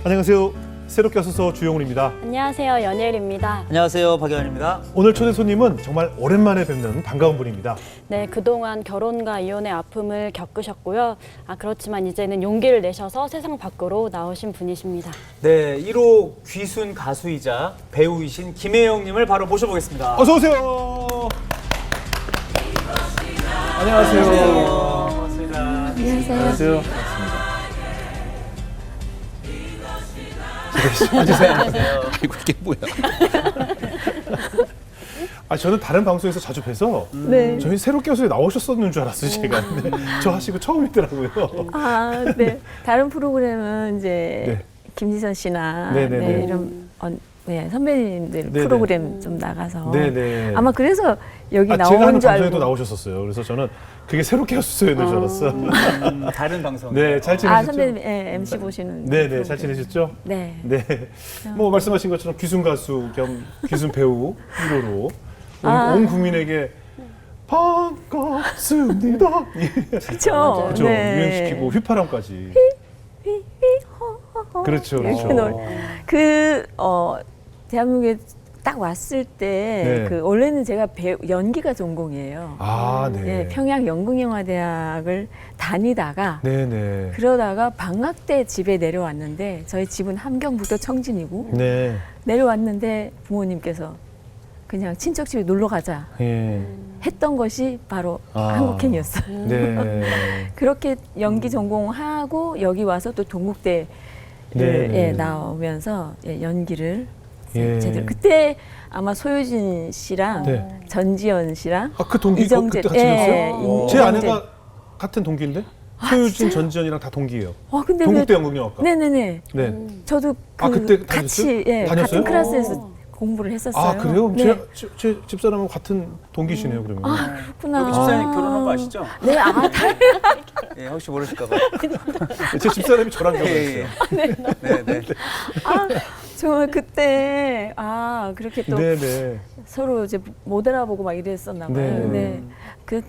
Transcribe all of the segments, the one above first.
안녕하세요. 새롭게 와서서 주영훈입니다. 안녕하세요. 연예일입니다. 안녕하세요. 박연입니다. 오늘 초대 손님은 정말 오랜만에 뵙는 반가운 분입니다. 네, 그동안 결혼과 이혼의 아픔을 겪으셨고요. 그렇지만 이제는 용기를 내셔서 세상 밖으로 나오신 분이십니다. 네, 1호 귀순 가수이자 배우이신 김혜영님을 바로 모셔보겠습니다. 어서 오세요. 안녕하세요. 반갑습니다. 안녕하세요. 안녕하세요. 아이고 이게 뭐야? 저는 다른 방송에서 자주 뵈서 네. 저희 새롭게 와서 나오셨었는 줄 알았어요, 제가. 근데 저 하시고 처음이더라고요. 네. 다른 프로그램은 이제 네. 김지선 씨나 네네네. 네, 이런 선배님들 네네. 프로그램 좀 나가서 네네. 아마 그래서 여기 제가 나온 하는 줄 방송에도 알고. 나오셨었어요. 그래서 저는 그게 새롭게 왔었어요, 줄 알았어. 다른 방송. 네, 잘 지내셨죠? 선배님 MC 보시는. 네네, 잘 지내셨죠? 네. 네. 뭐 말씀하신 것처럼 귀순 가수 겸 귀순 배우 1호로 온 국민에게 반갑습니다. 그렇죠. 그렇죠. 유행시키고 휘파람까지. 그렇죠, 이렇게 그렇죠. 대한민국에 딱 왔을 때 네. 원래는 제가 연기가 전공이에요. 아, 네. 예, 평양 연극영화대학을 다니다가 네네. 그러다가 방학 때 집에 내려왔는데 저희 집은 함경북도 청진이고 네. 내려왔는데 부모님께서 그냥 친척집에 놀러 가자 예. 했던 것이 바로 아. 한국행이었어요. 네. 그렇게 연기 전공하고 여기 와서 또 동국대에 네. 나오면서 연기를 예. 제대로 그때 아마 소유진 씨랑 네. 전지현 씨랑 그 동기 이정재 그때 같이 배웠어요? 제 이정재. 아내가 같은 동기인데 소유진, 진짜요? 전지현이랑 다 동기예요. 근데 동국대 연극영화과. 네네네. 네. 저도 그때 같이 다녔어요? 같은 다녔어요? 클래스에서 공부를 했었어요. 아, 그래요? 네. 제 집사람하고 같은 동기시네요, 그러면. 그렇구나. 여기 집사님 결혼한 거 아시죠? 네, 예, 혹시 모르실까봐. 제 집사람이 저랑 예, 결혼했어요. 네, 네. 정말 그때 그렇게 또 네네. 서로 이제 못 알아보고 막 이랬었나 봐요. 네. 근데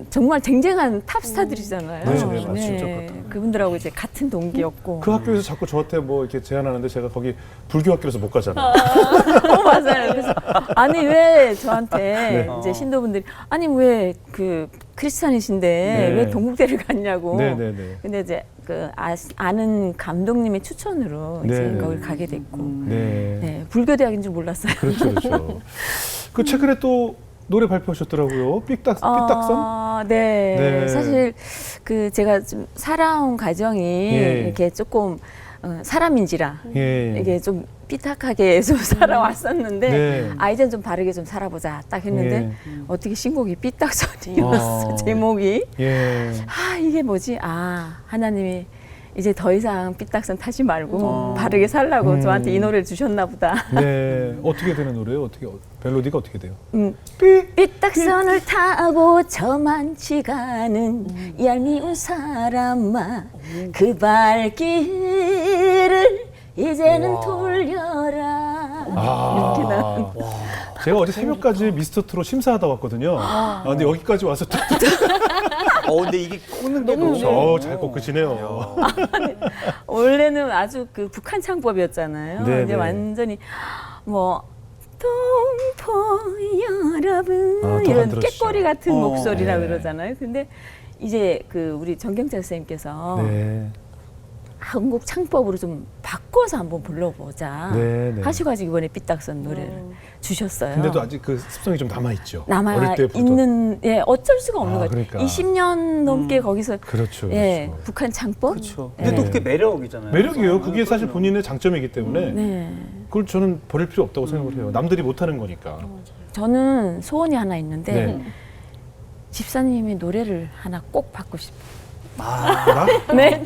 정말 쟁쟁한 탑스타들이잖아요. 네, 네, 맞습니다. 그분들하고 이제 같은 동기였고. 그 학교에서 자꾸 저한테 뭐 이렇게 제안하는데 제가 거기 불교 학교라서 못 가잖아요. 맞아요. 그래서 아니 왜 저한테 네. 이제 신도분들이 아니 왜 그 크리스찬이신데 네. 왜 동국대를 갔냐고. 네네네. 근데 이제 아는 감독님의 추천으로 이제 네. 거길 가게 됐고. 네. 네, 불교대학인 줄 몰랐어요. 그렇죠, 그렇죠. 그 최근에 또 노래 발표하셨더라고요. 삐딱선? 네. 네. 사실 제가 좀 살아온 가정이 예. 이렇게 조금 사람인지라 예. 이게 좀 삐딱하게 좀 살아왔었는데 네. 이제는 좀 다르게 좀 살아보자 딱 했는데 어떻게 신곡이 삐딱선이었어. 제목이. 예. 이게 뭐지? 하나님이 이제 더 이상 삐딱선 타지 말고 바르게 살라고 저한테 이 노래를 주셨나 보다. 네. 어떻게 되는 노래예요? 멜로디가 어떻게 돼요? 삐딱선을 타고 저만치 가는 얄미운 사람아 그 발길을 이제는 돌려라. 이렇게 나온. 제가 어제 새벽까지 미스터트롯 심사하다 왔거든요. 근데 여기까지 와서 또 근데 이게 꽂는 게 너무 잘 꺾으시네요. 원래는 아주 그 북한 창법이었잖아요. 네, 이제 네. 완전히 뭐 동포 여러분 더안 이런 들어주죠. 깨꼬리 같은 목소리라고 네. 그러잖아요. 근데 이제 우리 정경철 선생님께서 네. 한국 창법으로 좀 바꿔서 한번 불러보자 네, 네. 하시가지고 이번에 삐딱선 노래를 주셨어요. 근데도 아직 그 습성이 좀 남아있죠. 남아 어릴 때부터. 있는 어쩔 수가 없는 것 같아요. 그러니까. 20년 넘게 거기서 그렇죠. 북한 창법. 그렇죠. 근데 네. 또 그게 매력이잖아요. 매력이에요. 그게 사실 본인의 장점이기 때문에 네. 그걸 저는 버릴 필요 없다고 생각을 해요. 남들이 못하는 거니까. 저는 소원이 하나 있는데 네. 집사님의 노래를 하나 꼭 받고 싶어요. 나? 네.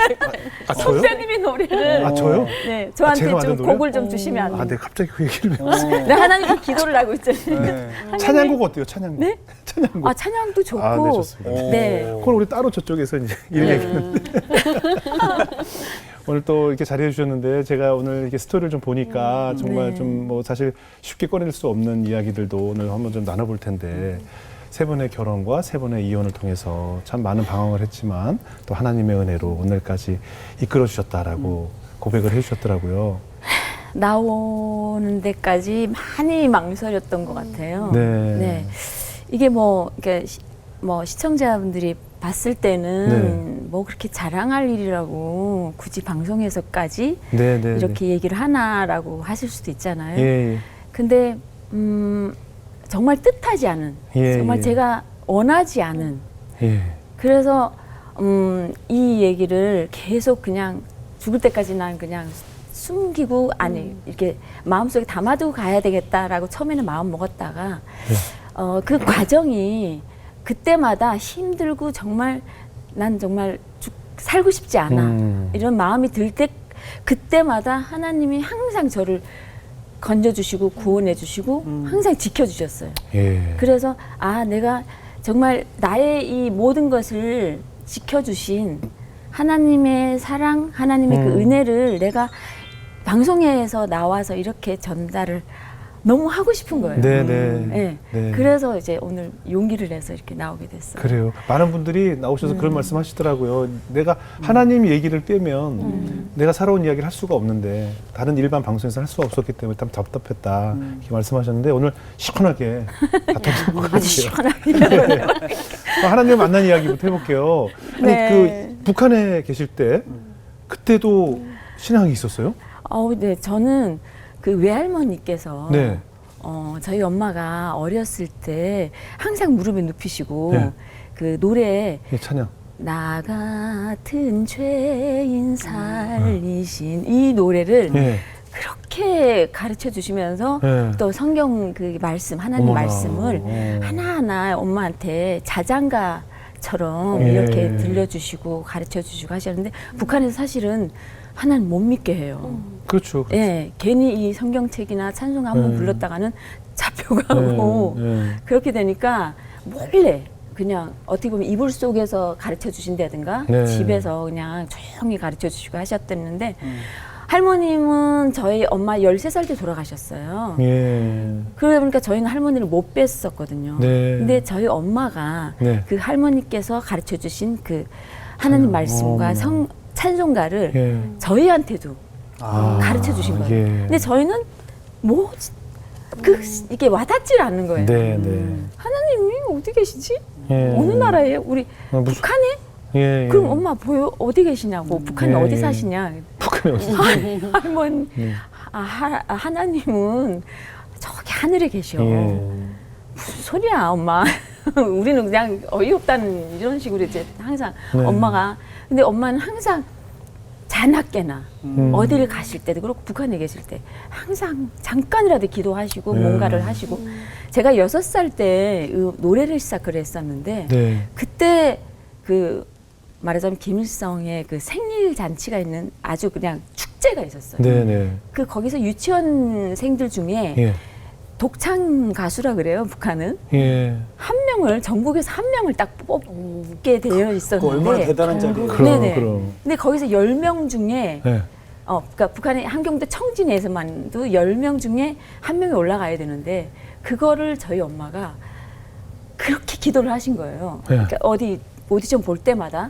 저요? 집사님의 노래를 저요? 네, 저한테 제가 좀 만든 노래요? 곡을 좀 주시면 안 돼요? 네, 갑자기 그 얘기를 왜 네, 하나님께 기도를 하고 있잖아요. 네. 찬양곡 어때요? 찬양곡. 네? 찬양곡. 찬양도 좋고. 네, 좋습니다. 네. 그건 우리 따로 저쪽에서 이제 이런 얘기는. 오늘 또 이렇게 자리해 주셨는데 제가 오늘 이렇게 스토리를 좀 보니까 정말 네. 좀 뭐 사실 쉽게 꺼낼 수 없는 이야기들도 오늘 한번 좀 나눠볼 텐데 세 번의 결혼과 세 번의 이혼을 통해서 참 많은 방황을 했지만 또 하나님의 은혜로 오늘까지 이끌어 주셨다라고 고백을 해주셨더라고요. 나오는 데까지 많이 망설였던 것 같아요. 네. 이게 뭐 시청자분들이 봤을 때는 뭐 그렇게 자랑할 일이라고 굳이 방송에서까지 네. 이렇게 얘기를 하나라고 하실 수도 있잖아요. 예. 근데 정말 뜻하지 않은, 정말 예. 제가 원하지 않은, 예. 그래서 이 얘기를 계속 그냥 죽을 때까지 난 그냥 숨기고 이렇게 마음속에 담아두고 가야 되겠다라고 처음에는 마음 먹었다가 그 과정이 그때마다 힘들고 정말 난 정말 살고 싶지 않아 이런 마음이 들 때 그때마다 하나님이 항상 저를 건져주시고 구원해주시고 항상 지켜주셨어요. 예. 그래서 내가 정말 나의 이 모든 것을 지켜주신 하나님의 사랑, 하나님의 그 은혜를 내가 방송에서 나와서 이렇게 전달을 너무 하고 싶은 거예요. 네. 그래서 이제 오늘 용기를 내서 이렇게 나오게 됐어요. 그래요. 많은 분들이 나오셔서 그런 말씀 하시더라고요. 내가 하나님 얘기를 빼면 내가 살아온 이야기를 할 수가 없는데 다른 일반 방송에서 할 수가 없었기 때문에 참 답답했다. 이렇게 말씀하셨는데 오늘 시원하게 다 터진 것 같아요. 아주 시원하게. 하나님 만난 이야기부터 해볼게요. 아니 그 북한에 계실 때 그때도 신앙이 있었어요? 네. 저는 그 외할머니께서 네. 저희 엄마가 어렸을 때 항상 무릎에 눕히시고 네. 그 노래 예, 찬양. 나 같은 죄인 살리신 이 노래를 예. 그렇게 가르쳐 주시면서 네. 또 성경 그 말씀 하나님 어머나. 말씀을 하나하나 엄마한테 자장가처럼 예. 이렇게 들려주시고 가르쳐 주시고 하셨는데 북한에서 사실은 하나님 못 믿게 해요. 그렇죠. 예, 괜히 이 성경책이나 찬송 한번 불렀다가는 잡혀가고 그렇게 되니까 몰래 그냥 어떻게 보면 이불 속에서 가르쳐 주신다든가 집에서 그냥 조용히 가르쳐 주시고 하셨댔는데 할머님은 저희 엄마 13살 때 돌아가셨어요. 예. 그러다 보니까 저희는 할머니를 못 뵀었거든요. 네. 근데 저희 엄마가 네. 그 할머니께서 가르쳐 주신 그 하나님 말씀과 찬송가를 예. 저희한테도 가르쳐 주신 거예요. 예. 근데 저희는 뭐 이게 와닿질 않는 거예요. 네. 하나님이 어디 계시지? 예. 어느 나라에? 우리 무슨- 북한에? 예. 그럼 엄마 보여 어디 계시냐고? 북한에 예. 어디 사시냐? 북한에 어디? 할머니, 하나님은 저기 하늘에 계셔. 무슨 소리야, 엄마? 우리는 그냥 어이없다는 이런 식으로 이제 항상 엄마가. 근데 엄마는 항상 자나깨나 어디를 가실 때도 그렇고 북한에 계실 때 항상 잠깐이라도 기도하시고 뭔가를 하시고 제가 6살 때 노래를 시작을 했었는데 그때 그 말하자면 김일성의 그 생일 잔치가 있는 아주 그냥 축제가 있었어요. 그 거기서 유치원생들 중에 독창 가수라 그래요, 북한은. 한 명을 전국에서 한 명을 딱 뽑게 되어 있었는데. 얼마나 대단한 자리예요. 그럼. 근데 거기서 10명 중에 그러니까 북한의 한경도 청진에서만도 10명 중에 한 명이 올라가야 되는데 그거를 저희 엄마가 그렇게 기도를 하신 거예요. 그러니까 어디 오디션 볼 때마다.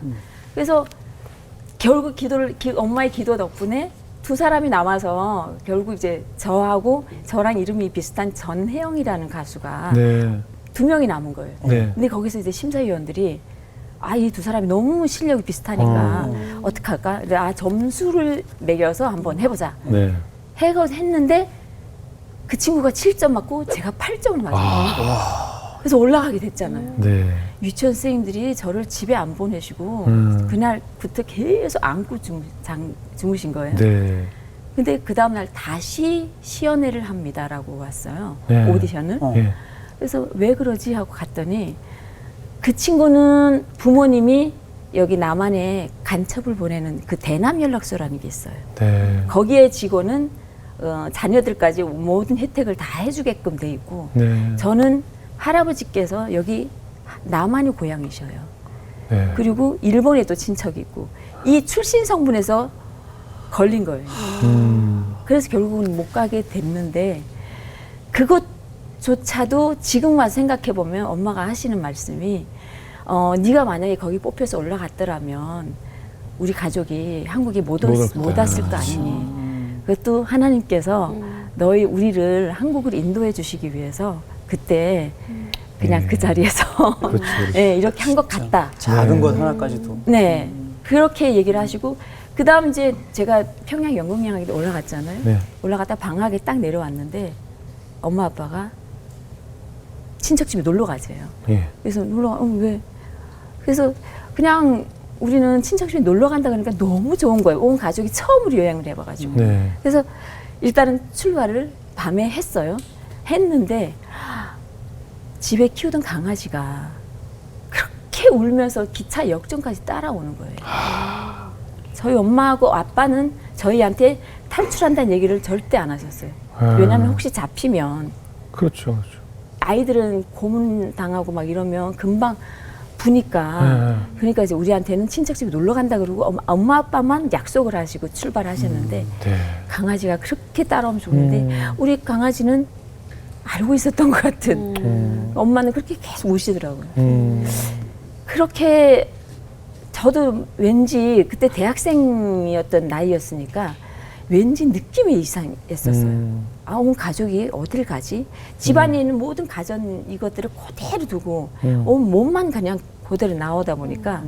그래서 결국 엄마의 기도 덕분에 두 사람이 남아서 결국 이제 저하고 저랑 이름이 비슷한 전혜영이라는 가수가 2명이 남은 거예요. 근데 거기서 이제 심사위원들이 이 두 사람이 너무 실력이 비슷하니까 어떡할까? 점수를 매겨서 한번 해보자. 했는데 그 친구가 7점 맞고 제가 8점을 맞았어요. 그래서 올라가게 됐잖아요. 유치원 선생님들이 저를 집에 안 보내시고 그날부터 계속 안고 주무신 거예요. 근데 그 다음날 다시 시연회를 합니다라고 왔어요. 오디션을. 그래서 왜 그러지 하고 갔더니 그 친구는 부모님이 여기 남한에 간첩을 보내는 그 대남 연락소라는 게 있어요. 거기에 직원은 자녀들까지 모든 혜택을 다 해주게끔 돼 있고 저는 할아버지께서 여기 남한이 고향이셔요. 그리고 일본에도 친척이 있고 이 출신 성분에서 걸린 거예요. 그래서 결국은 못 가게 됐는데 그것조차도 지금 와서 생각해 보면 엄마가 하시는 말씀이 네가 만약에 거기 뽑혀서 올라갔더라면 우리 가족이 한국에 못 못 왔을 거 아니니. 그것도 하나님께서 너희 우리를 한국으로 인도해 주시기 위해서 그때 그냥 그 자리에서 그렇죠. 네, 이렇게 한 것 같다. 작은 네. 것 하나까지도. 네, 그렇게 얘기를 하시고 그다음 이제 제가 평양 연극영화에 올라갔잖아요. 네. 올라갔다 방학에 딱 내려왔는데 엄마 아빠가 친척집에 놀러 가세요. 예. 그래서 왜? 그래서 그냥 우리는 친척집에 놀러 간다 그러니까 너무 좋은 거예요. 온 가족이 처음으로 여행을 해봐가지고. 네. 그래서 일단은 출발을 밤에 했어요. 했는데 집에 키우던 강아지가 그렇게 울면서 기차 역전까지 따라오는 거예요. 저희 엄마하고 아빠는 저희한테 탈출한다는 얘기를 절대 안 하셨어요. 왜냐하면 혹시 잡히면 그렇죠. 그렇죠. 아이들은 고문 당하고 막 이러면 금방 부니까 그러니까 이제 우리한테는 친척집에 놀러 간다 그러고 엄마 아빠만 약속을 하시고 출발하셨는데 네. 강아지가 그렇게 따라오면 좋은데 우리 강아지는 알고 있었던 것 같은 엄마는 그렇게 계속 우시더라고요. 그렇게 저도 왠지 그때 대학생이었던 나이였으니까 왠지 느낌이 이상했었어요. 아, 온 가족이 어딜 가지? 집안에 있는 모든 가전 이것들을 그대로 두고 온 몸만 그냥 그대로 나오다 보니까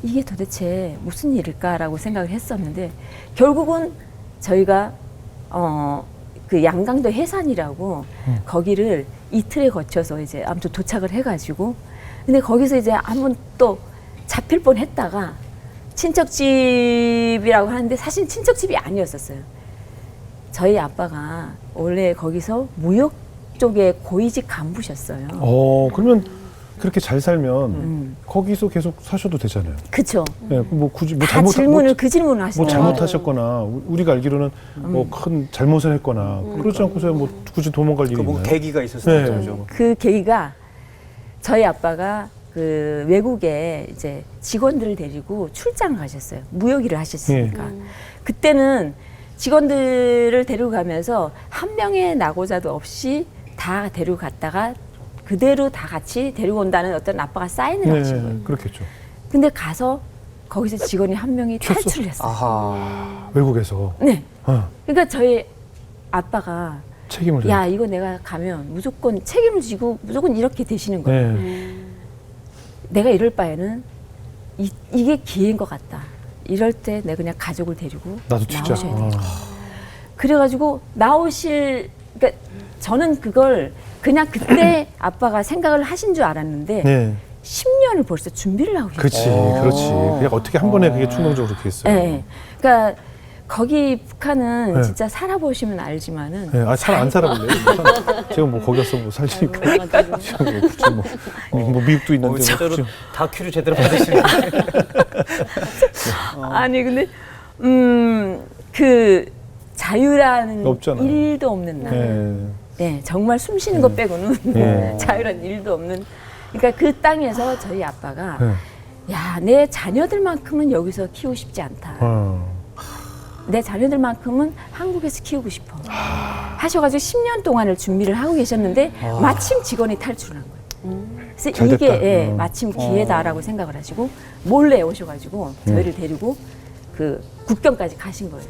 이게 도대체 무슨 일일까라고 생각을 했었는데 결국은 저희가 그 양강도 해산이라고 거기를 이틀에 거쳐서 이제 아무튼 도착을 해가지고 근데 거기서 이제 한번 또 잡힐 뻔했다가 친척집이라고 하는데 사실 친척집이 아니었었어요. 저희 아빠가 원래 거기서 무역 쪽에 고위직 간부셨어요. 그러면 그렇게 잘 살면 거기서 계속 사셔도 되잖아요. 그렇죠. 네, 뭐 굳이 뭐 다 질문을 그 질문을 하시는 뭐 잘못하셨거나 우리가 알기로는 뭐 큰 잘못을 했거나 그러지 않고서 뭐 굳이 도망갈 일이 뭐 있나요? 계기가 있었을 네. 거죠. 그 계기가 저희 아빠가 그 외국에 이제 직원들을 데리고 출장을 가셨어요. 무역 일을 하셨으니까. 그때는 직원들을 데리고 가면서 한 명의 낙오자도 없이 다 데리고 갔다가 그대로 다 같이 데리고 온다는 어떤 아빠가 사인을 하신 거예요. 그렇겠죠. 근데 가서 거기서 직원이 한 명이 쳤어? 탈출을 했어요. 아하. 외국에서 네. 어, 그러니까 저희 아빠가 책임을 야 이거 내가 가면 무조건 책임을 지고 무조건 이렇게 되시는 거예요. 네. 내가 이럴 바에는 이게 기회인 것 같다. 이럴 때 내가 그냥 가족을 데리고 나도 진짜 나오셔야 돼. 그래가지고 그러니까 저는 그걸 그냥 그때 아빠가 생각을 하신 줄 알았는데 네. 10년을 벌써 준비를 하고 그렇지, 계셨어요. 그렇지. 그냥 어떻게 한 번에 그게 충동적으로 그렇게 했어요. 네. 그러니까 거기 북한은 네. 진짜 살아보시면 알지만은 네, 잘 안 살아볼래요. 제가 뭐 거기 가서 뭐 살리니까 지금 뭐 굳이 뭐 미국도 있는데 제대로 굳이 다큐를 제대로 받으시는. 아니 근데 그 자유라는 없잖아요. 일도 없는 날. 네. 네, 정말 숨 쉬는 것 빼고는 네. 자유란 일도 없는. 그러니까 그 땅에서 저희 아빠가 네. 야, 내 자녀들만큼은 여기서 키우고 싶지 않다. 내 자녀들만큼은 한국에서 키우고 싶어. 하셔가지고 10년 동안을 준비를 하고 계셨는데 마침 직원이 탈출을 한 거예요. 그래서 잘 이게 됐다. 예, 마침 기회다라고 생각을 하시고 몰래 오셔가지고 저희를 데리고 그 국경까지 가신 거예요.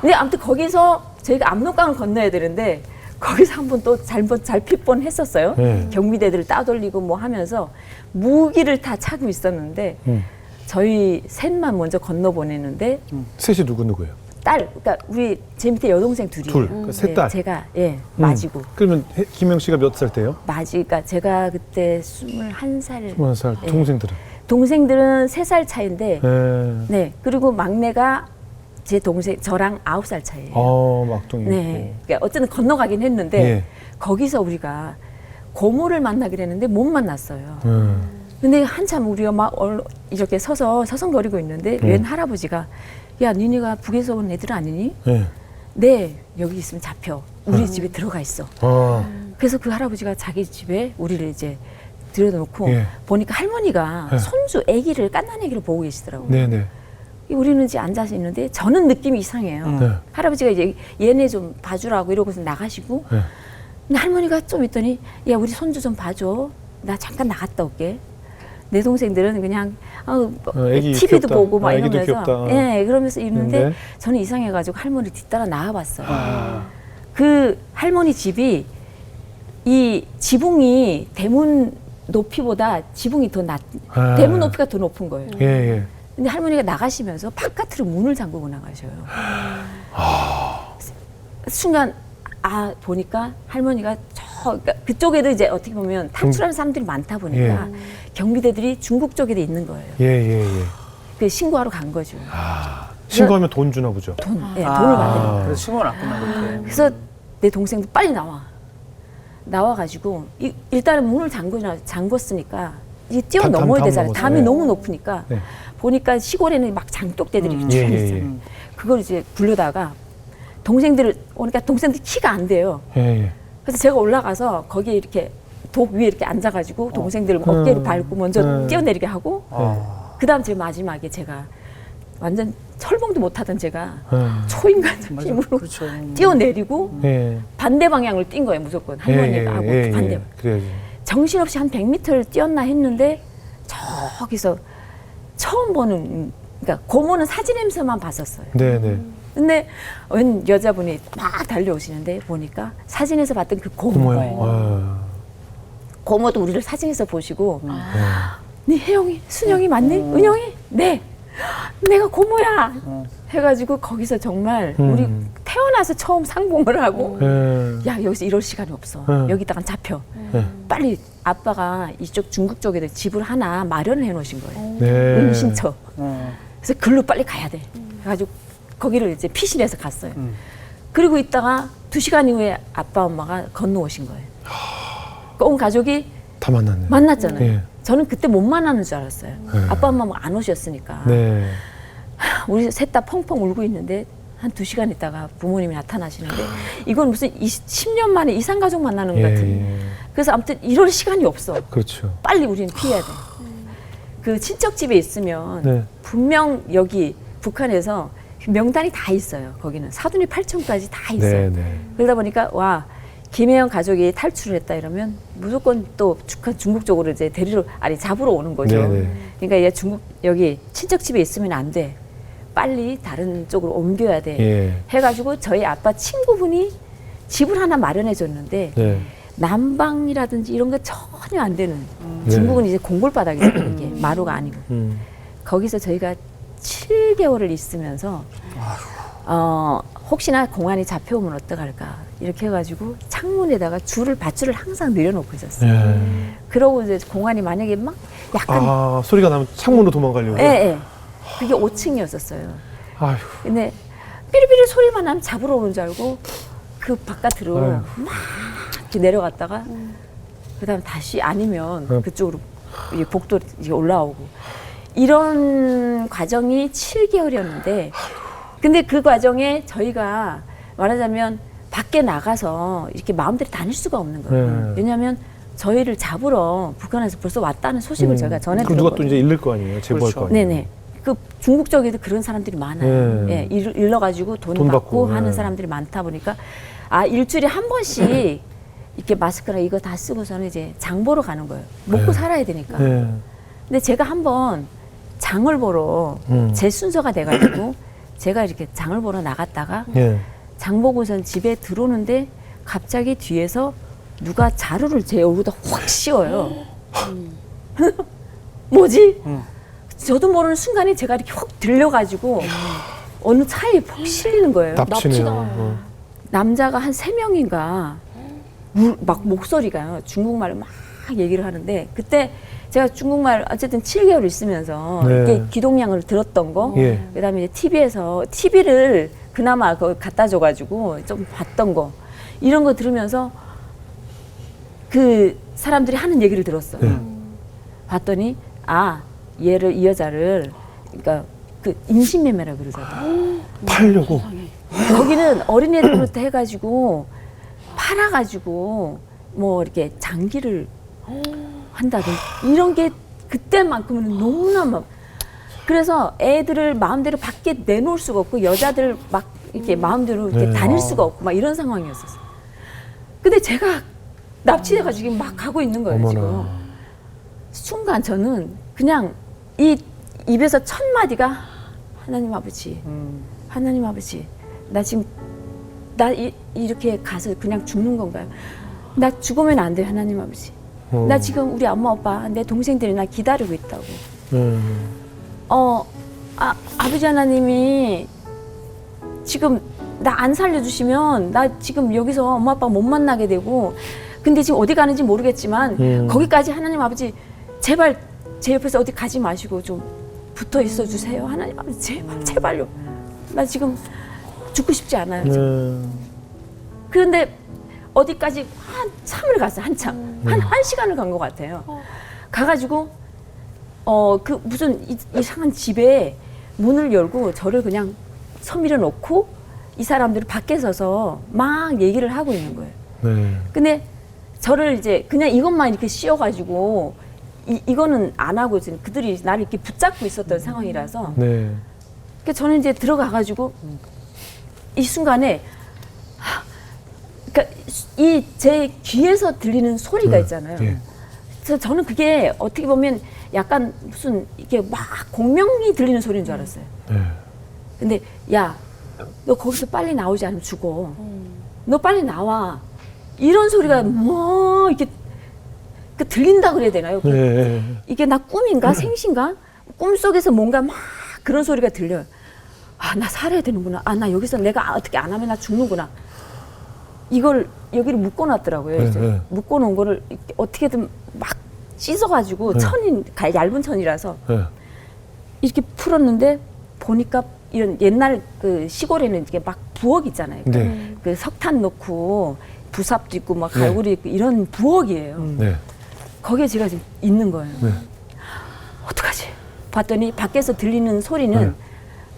근데 아무튼 거기서 저희가 압록강을 건너야 되는데 거기서 한번 또 잘 필뻔 했었어요. 네. 경비대들을 따돌리고 뭐 하면서 무기를 다 차고 있었는데 저희 셋만 먼저 건너 보내는데 셋이 누구예요? 그러니까 우리 제 밑에 여동생 둘이. 둘, 그러니까 셋 딸. 제가 맞이고 그러면 김영 씨가 몇 살 때요? 그러니까 제가 그때 21살. 21살. 예. 동생들은? 동생들은 3살 차인데 네. 네. 그리고 막내가 제 동생 저랑 9살 차이예요. 막둥이. 네. 그러니까 어쨌든 건너가긴 했는데 예. 거기서 우리가 고모를 만나기로 했는데 못 만났어요. 근데 한참 우리가 막 이렇게 서서 서성거리고 있는데 웬 할아버지가 야, 니네가 북에서 온 애들 아니니? 네. 네, 여기 있으면 잡혀. 우리 집에 들어가 있어. 그래서 그 할아버지가 자기 집에 우리를 이제 들여놓고 예. 보니까 할머니가 예. 손주 아기를 깐난 아기를 보고 계시더라고요. 네네. 우리는 이제 앉아서 있는데 저는 느낌이 이상해요. 네. 할아버지가 이제 얘네 좀 봐주라고 이러고서 나가시고 네. 근데 할머니가 좀 있더니 야 우리 손주 좀 봐줘. 나 잠깐 나갔다 올게. 내 동생들은 그냥 애기 TV도 귀엽다. 보고 막 애기도 이러면서 귀엽다. 예, 그러면서 있는데 근데? 저는 이상해가지고 할머니 뒤따라 나와봤어요. 그 할머니 집이 이 지붕이 대문 높이보다 지붕이 더 대문 높이가 더 높은 거예요. 예, 예. 근데 할머니가 나가시면서 바깥으로 문을 잠그고 나가셔요. 순간 보니까 할머니가 그러니까 그쪽에도 이제 어떻게 보면 탈출하는 사람들이 많다 보니까 경비대들이 중국 쪽에도 있는 거예요. 예, 예, 예. 그 신고하러 간 거죠. 신고하면 돈 주나 보죠. 돈을 받으니까. 그래서 신고가 났구나 그때. 그래서 내 동생도 빨리 나와가지고 일단은 문을 잠궜으니까 이게 뛰어넘어야 담 되잖아요. 넘어서. 담이 네. 너무 높으니까 네. 보니까 시골에는 막 장독대들이 쭉 예, 예, 있어요. 예. 그걸 이제 굴려다가 동생들 오니까 동생들 키가 안 돼요. 예, 예. 그래서 제가 올라가서 거기에 이렇게 독 위에 이렇게 앉아가지고 동생들 어깨를 밟고 먼저 뛰어내리게 하고 그다음 제일 마지막에 제가 완전 철봉도 못하던 제가 초인간 힘으로 그렇죠. 뛰어내리고 예. 반대 방향을 뛴 거예요. 무조건 할머니가 하고 반대. 그래야지. 정신없이 한 100m를 뛰었나 했는데 저기서 처음 보는 그러니까 고모는 사진에서만 봤었어요. 네, 네. 근데 웬 여자분이 막 달려오시는데 보니까 사진에서 봤던 그 고모예요. 고모도 우리를 사진에서 보시고 네 혜영이, 순영이 맞니? 은영이? 네. 내가 고모야. 해가지고 거기서 정말 우리 태어나서 처음 상봉을 하고 야 여기서 이럴 시간이 없어. 여기다가 잡혀. 빨리 아빠가 이쪽 중국 쪽에도 집을 하나 마련을 해놓으신 거예요. 네. 임신처. 그래서 글로 빨리 가야 돼. 그래가지고 거기를 이제 피신해서 갔어요. 그리고 있다가 2시간 이후에 아빠 엄마가 건너오신 거예요. 온 가족이 다 만났네. 만났잖아요. 예. 저는 그때 못 만나는 줄 알았어요. 아빠 엄마 안 오셨으니까. 네. 우리 셋 다 펑펑 울고 있는데 한 2시간 있다가 부모님이 나타나시는데 이건 무슨 10년 만에 이산가족 만나는 것 같은. 예. 그래서 아무튼 이럴 시간이 없어. 그렇죠. 빨리 우리는 피해야 돼. 그 친척집에 있으면 네. 분명 여기 북한에서 명단이 다 있어요. 거기는 사돈이 8촌까지 다 있어요. 네, 네. 그러다 보니까 김혜영 가족이 탈출을 했다 이러면 무조건 또 중국 쪽으로 이제 잡으러 오는 거죠. 네네. 그러니까 얘 여기 친척집에 있으면 안 돼. 빨리 다른 쪽으로 옮겨야 돼. 예. 해가지고 저희 아빠 친구분이 집을 하나 마련해 줬는데 네. 난방이라든지 이런 거 전혀 안 되는 중국은 이제 공골바닥이잖아요. 이게 마루가 아니고. 거기서 저희가 7개월을 있으면서 혹시나 공안이 잡혀오면 어떡할까 이렇게 해가지고 창문에다가 밧줄을 항상 내려놓고 있었어요. 예. 그러고 이제 공안이 만약에 막 약간 소리가 나면 창문으로 도망가려고. 예. 그게 5층이었었어요. 아휴. 근데 삐리삐리 소리만 나면 잡으러 오는 줄 알고 그 바깥으로 아휴. 막 이렇게 내려갔다가 그다음 다시 아니면 그쪽으로 이제 복도 이제 올라오고 이런 과정이 7개월이었는데 근데 그 과정에 저희가 말하자면 밖에 나가서 이렇게 마음대로 다닐 수가 없는 거예요. 왜냐하면 저희를 잡으러 북한에서 벌써 왔다는 소식을 저희가 그럼 누가 또 이제 잃을 거 아니에요? 제보할 그렇죠. 거 아니에요? 네네. 그 중국 쪽에도 그런 사람들이 많아요. 예, 일러가지고 돈 받고 하는 사람들이 많다 보니까 일주일에 한 번씩 이렇게 마스크나 이거 다 쓰고서는 이제 장 보러 가는 거예요. 먹고 살아야 되니까. 근데 제가 한번 장을 보러 제 순서가 돼가지고 제가 이렇게 장을 보러 나갔다가 장 보고선 집에 들어오는데 갑자기 뒤에서 누가 자루를 제 얼굴에다 확 씌워요. 뭐지? 저도 모르는 순간에 제가 이렇게 확 들려가지고 어느 차에 푹 실리는 거예요. 납치네요. 남자가 한 3명인가 막 목소리가요. 중국말을 막 얘기를 하는데 그때 제가 중국말 어쨌든 7개월 있으면서 이렇게 기동량을 들었던 거 그다음에 이제 TV를 그나마 갖다 줘가지고 좀 봤던 거 이런 거 들으면서 그 사람들이 하는 얘기를 들었어요. 봤더니 이 여자를 그러니까 그 임신매매라 그러잖아요. 팔려고. 거기는 어린애들부터 해가지고 팔아가지고 뭐 이렇게 장기를 한다든지 이런 게 그때만큼은 너무나 막 그래서 애들을 마음대로 밖에 내놓을 수가 없고 여자들 막 이렇게 마음대로 이렇게 다닐 수가 없고 막 이런 순간 저는 그냥 이 입에서 첫 마디가 하나님 아버지, 하나님 아버지, 나 지금 이렇게 가서 그냥 죽는 건가요? 나 죽으면 안 돼요, 하나님 아버지. 나 지금 우리 엄마 아빠 내 동생들이 나 기다리고 있다고. 아버지 하나님이 지금 나 안 살려주시면 나 지금 여기서 엄마 아빠 못 만나게 되고, 근데 지금 어디 가는지 모르겠지만 거기까지 하나님 아버지 제발 제 옆에서 어디 가지 마시고 좀 붙어 있어 주세요. 하나님 아버지 제발 제발요. 나 지금 죽고 싶지 않아요. 지금. 그런데 어디까지 한참을 갔어요. 한참 한 시간을 간 것 같아요. 가가지고 그 무슨 이상한 집에 문을 열고 저를 그냥 서밀어 놓고 이 사람들이 밖에 서서 막 얘기를 하고 있는 거예요. 네. 근데 저를 이제 그냥 이것만 이렇게 씌워가지고 이거는 안 하고 지금 그들이 나를 이렇게 붙잡고 있었던 상황이라서. 네. 그러니까 저는 이제 들어가가지고 이 순간에 그러니까 이 제 귀에서 들리는 소리가 있잖아요. 예. 그래서 저는 그게 어떻게 보면 약간 무슨 이게 막 공명이 들리는 소리인 줄 알았어요. 네. 근데 야, 너 거기서 빨리 나오지 않으면 죽어. 너 빨리 나와. 이런 소리가 뭐 이렇게 들린다 그래야 되나요? 네. 이게 나 꿈인가 생신가? 꿈속에서 뭔가 막 그런 소리가 들려요. 아, 나 살아야 되는구나. 아, 나 여기서 내가 어떻게 안 하면 나 죽는구나. 이걸 여기를 묶어놨더라고요. 이제 네. 묶어놓은 거를 이렇게 어떻게든 막 씻어가지고 얇은 천이라서 네. 이렇게 풀었는데 보니까 이런 옛날 그 시골에는 이렇게 막 부엌 있잖아요. 네. 그 석탄 넣고 부삽도 있고 막 갈고리 있고 이런 부엌이에요. 네. 거기에 제가 지금 있는 거예요. 네. 어떡하지? 봤더니 밖에서 들리는 소리는 네.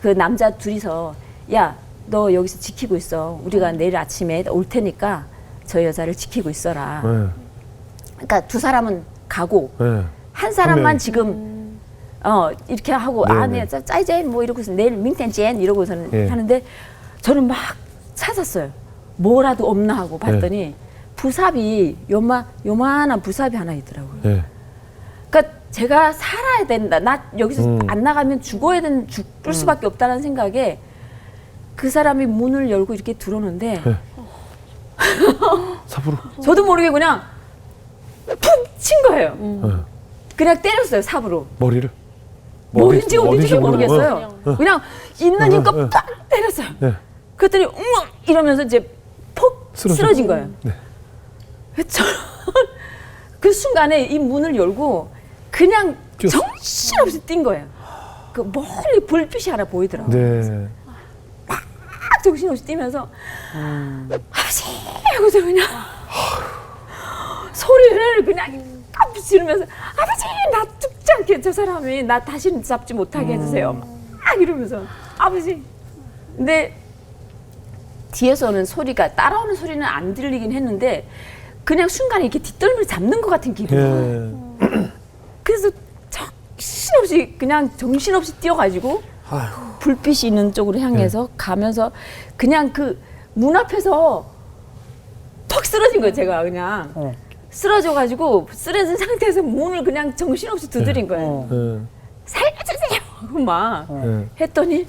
그 남자 둘이서 야, 너 여기서 지키고 있어. 우리가 내일 아침에 올 테니까 저 여자를 지키고 있어라. 네. 그러니까 두 사람은 가고 네. 한 사람만 명. 지금 이렇게 하고 네, 네, 짜이젠 뭐 이러고서 내일 민텐젠 이러고서는 네. 하는데 저는 막 찾았어요. 뭐라도 없나 하고 봤더니 부삽이 요만한 부삽이 하나 있더라고요. 네. 그러니까 제가 살아야 된다. 나 여기서 안 나가면 죽을 수밖에 없다는 생각에 그 사람이 문을 열고 이렇게 들어오는데 네. 삽으로. 저도 모르게 그냥 푹 친 거예요. 네. 그냥 때렸어요, 삽으로. 머리를. 뭐인지 어딘지 모르겠어요. 모르겠어요. 그냥 있는 힘껏 빡 때렸어요. 네. 그랬더니 이러면서 이제 폭 쓰러진 거예요. 네. 저는 그 순간에 이 문을 열고 그냥 뛰었어. 정신없이 뛴 거예요. 그 멀리 불빛이 하나 보이더라고요. 네. 막 정신없이 뛰면서 아버지 하고서 그냥 소리를 그냥 깜빡 지르면서 아버지 나 죽지 않게 저 사람이 나 다시는 잡지 못하게 해주세요. 막 이러면서 아버지. 근데 뒤에서는 소리가 따라오는 소리는 안 들리긴 했는데 그냥 순간에 이렇게 뒷덜미를 잡는 것 같은 기분. 예. 그래서 정신없이 그냥 정신없이 뛰어가지고 불빛이 있는 쪽으로 향해서 가면서 그냥 그 문 앞에서 턱 쓰러진 거예요. 제가 그냥 쓰러져가지고 쓰러진 상태에서 문을 그냥 정신없이 두드린 거예요. 네. 살려주세요 하고 막 네. 했더니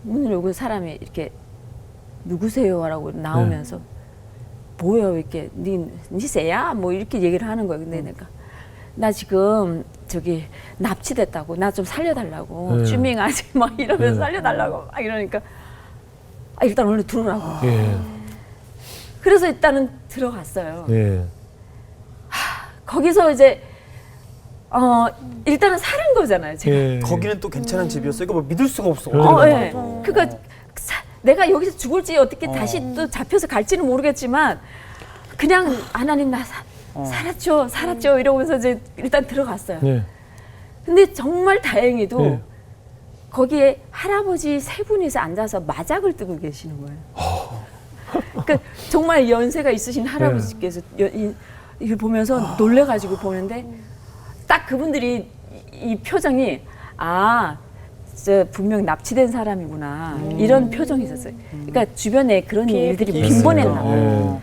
문을 열고 사람이 이렇게 누구세요? 라고 나오면서 뭐예요? 이렇게 니세야? 뭐 이렇게 얘기를 하는 거예요. 근데 내가 나 지금 저기 납치됐다고 나 좀 살려달라고 쭈밍하지 막 이러면서 살려달라고 막 이러니까 일단 얼른 들어오라고. 예. 그래서 일단은 들어갔어요. 예. 거기서 이제 일단은 살은 거잖아요. 제가. 예. 거기는 또 괜찮은 집이었어요. 이거 뭐 믿을 수가 없어. 예. 그러니까 내가 여기서 죽을지 어떻게 다시 또 잡혀서 갈지는 모르겠지만 그냥 하나님 나 살았죠 이러면서 이제 일단 들어갔어요. 예. 근데 정말 다행히도 예. 거기에 할아버지 세 분이서 앉아서 마작을 뜨고 계시는 거예요. 그러니까 정말 연세가 있으신 할아버지께서 이걸 보면서 놀래가지고 보는데 딱 그분들이 이 표정이 저 분명 납치된 사람이구나 이런 표정이 있었어요. 그러니까 주변에 그런 일들이 빈번했나 봐요.